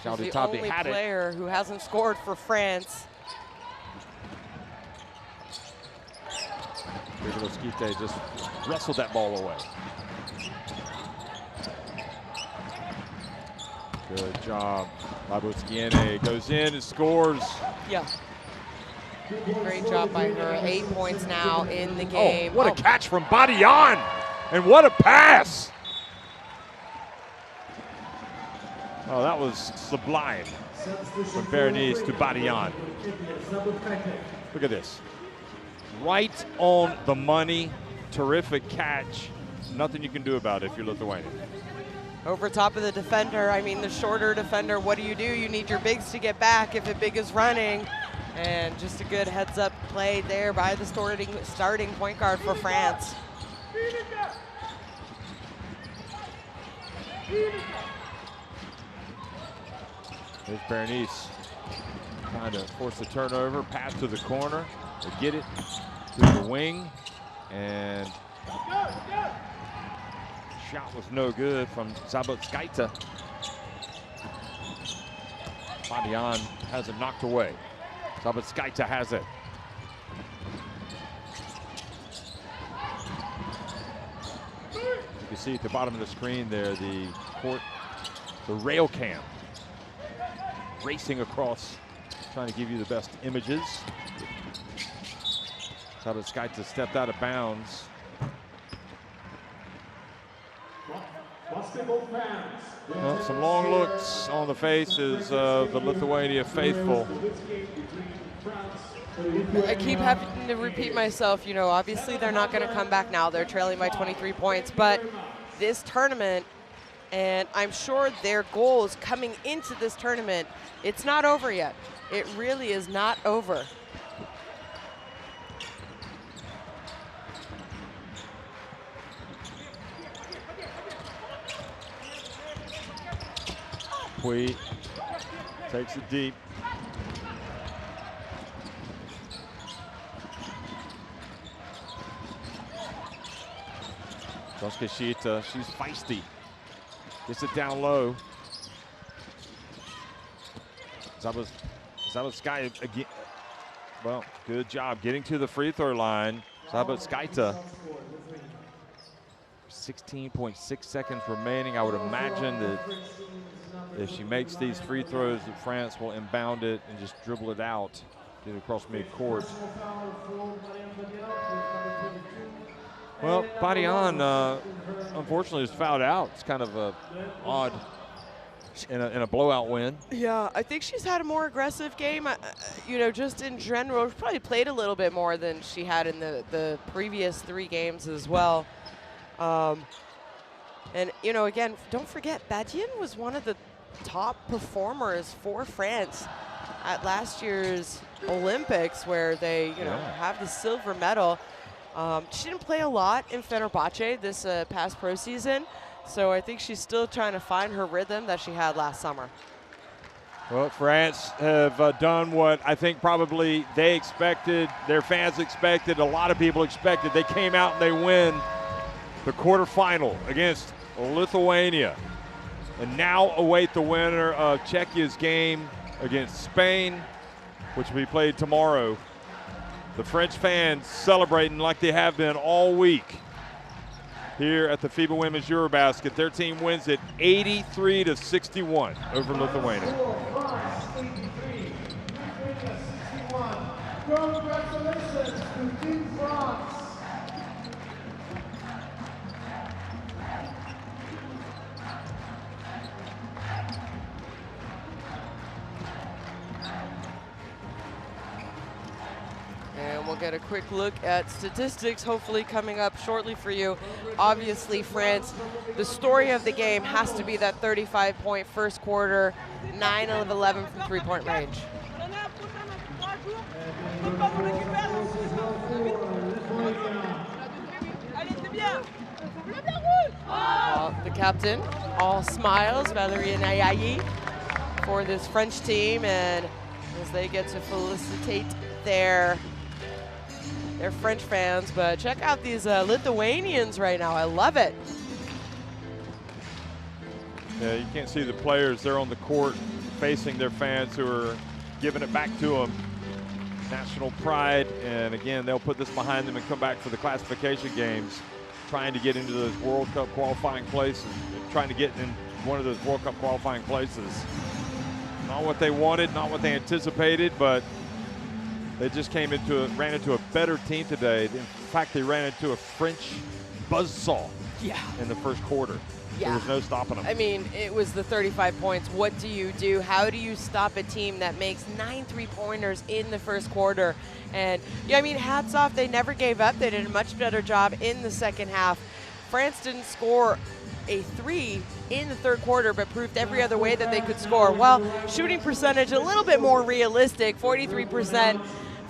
She's the only player who hasn't scored for France. Grigolus-Skita just wrestled that ball away. Good job. Babuskiene goes in and scores. Yeah. Great job by her. 8 points now in the game. Oh, what a catch from Badian. And what a pass. Oh, that was sublime from Berenice to Badian. Look at this. Right on the money. Terrific catch. Nothing you can do about it if you're Lithuanian. Over top of the defender. I mean, the shorter defender, what do? You need your bigs to get back if a big is running. And just a good heads-up play there by the starting point guard for France. There's Berenice trying to force the turnover, pass to the corner. They get it to the wing, and shot was no good from Zabotskaita. Badian has it knocked away. Zabotskaita has it. You can see at the bottom of the screen there the court, the rail cam racing across, trying to give you the best images. Zabotskaita stepped out of bounds. Well, some long looks on the faces of the Lithuania faithful. I keep having to repeat myself, you know, obviously they're not going to come back now. They're trailing by 23 points, but this tournament, and I'm sure their goals coming into this tournament, it's not over yet. It really is not over. Pui takes it deep. Koskeshita, she's feisty. Gets it down low. Zabotskaita again. Well, good job getting to the free throw line. Zabotskaita. 16.6 seconds remaining. I would imagine that if she makes these free throws, that France will inbound it and just dribble it out, get it across midcourt. Well, Badian, unfortunately, is fouled out. It's kind of a odd in a blowout win. Yeah, I think she's had a more aggressive game. You know, just in general, probably played a little bit more than she had in the previous 3 games as well. And, you know, again, don't forget, Badian was one of the top performers for France at last year's Olympics, where they, you know, have the silver medal. She didn't play a lot in Fenerbahce this past pro season, so I think she's still trying to find her rhythm that she had last summer. Well, France have done what I think probably they expected, their fans expected, a lot of people expected. They came out and they win the quarterfinal against Lithuania, and now await the winner of Czechia's game against Spain, which will be played tomorrow. The French fans celebrating like they have been all week here at the FIBA Women's EuroBasket. Their team wins it 83-61 over Lithuania. Congratulations to Team France. And we'll get a quick look at statistics, hopefully coming up shortly for you. Obviously, France, the story of the game has to be that 35-point first quarter, 9 of 11 from three-point range. The captain, all smiles, Valérie Nayayi, for this French team, and as they get to felicitate their French fans. But check out these Lithuanians right now. I love it. Yeah, you can't see the players. They're on the court facing their fans who are giving it back to them. National pride, and again, they'll put this behind them and come back for the classification games, trying to get into those World Cup qualifying places, trying to get in one of those World Cup qualifying places. Not what they wanted, not what they anticipated, but they just ran into a better team today. In fact, they ran into a French buzzsaw in the first quarter. Yeah. There was no stopping them. I mean, it was the 35 points. What do you do? How do you stop a team that makes 9 3-pointers in the first quarter? And, yeah, I mean, hats off. They never gave up. They did a much better job in the second half. France didn't score a 3 in the third quarter, but proved every other way that they could score. Well, shooting percentage a little bit more realistic, 43%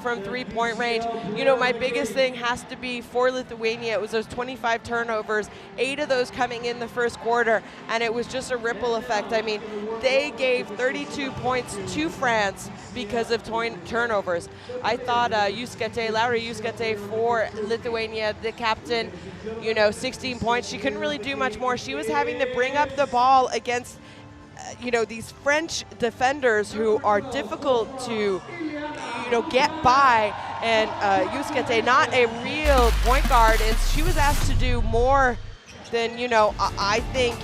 from three-point range. You know, my biggest thing has to be for Lithuania. It was those 25 turnovers, 8 of those coming in the first quarter, and it was just a ripple effect. I mean, they gave 32 points to France because of turnovers. I thought Laura Juskate for Lithuania, the captain, you know, 16 points. She couldn't really do much more. She was having to bring up the ball against you know, these French defenders who are difficult to, you know, get by, and Juskate, not a real point guard, and she was asked to do more than, you know, I think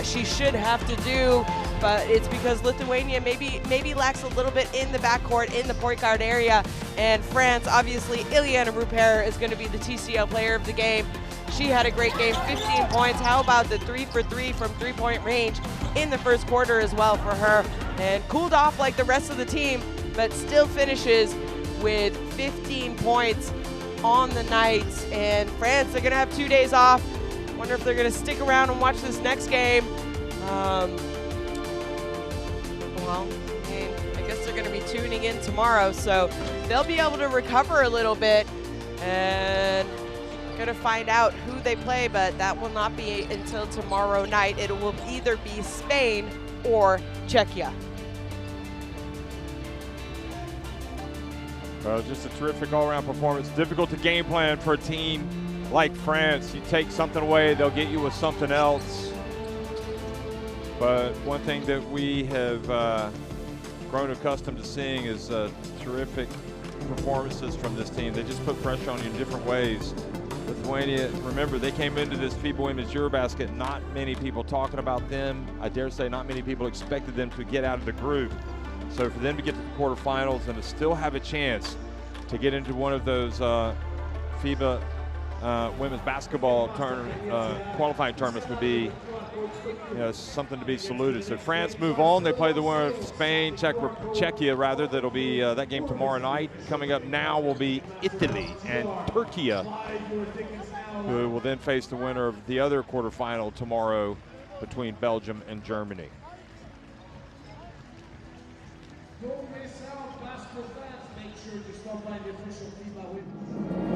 she should have to do, but it's because Lithuania maybe lacks a little bit in the backcourt, in the point guard area, and France, obviously, Iliana Rupert is going to be the TCL player of the game. She had a great game, 15 points. How about the 3 for 3 from three-point range in the first quarter as well for her, and cooled off like the rest of the team, but still finishes with 15 points on the night. And France, they're gonna have 2 days off. Wonder if they're gonna stick around and watch this next game. Well, I guess they're gonna be tuning in tomorrow, so they'll be able to recover a little bit, and gonna find out who they play, but that will not be until tomorrow night. It will either be Spain or Czechia. Well, just a terrific all-around performance. Difficult to game plan for a team like France. You take something away, they'll get you with something else. But one thing that we have grown accustomed to seeing is terrific performances from this team. They just put pressure on you in different ways. Lithuania, remember, they came into this FIBA Women's EuroBasket, not many people talking about them. I dare say not many people expected them to get out of the group. So for them to get to the quarterfinals and to still have a chance to get into one of those FIBA women's basketball qualifying tournaments would be, you know, something to be saluted. So France move on. They play the winner of Spain, Czechia rather. That'll be that game tomorrow night. Coming up now will be Italy and Turkey, who will then face the winner of the other quarterfinal tomorrow between Belgium and Germany. Don't miss out, basketball fans. Make sure to stop by the official FIBA Women's.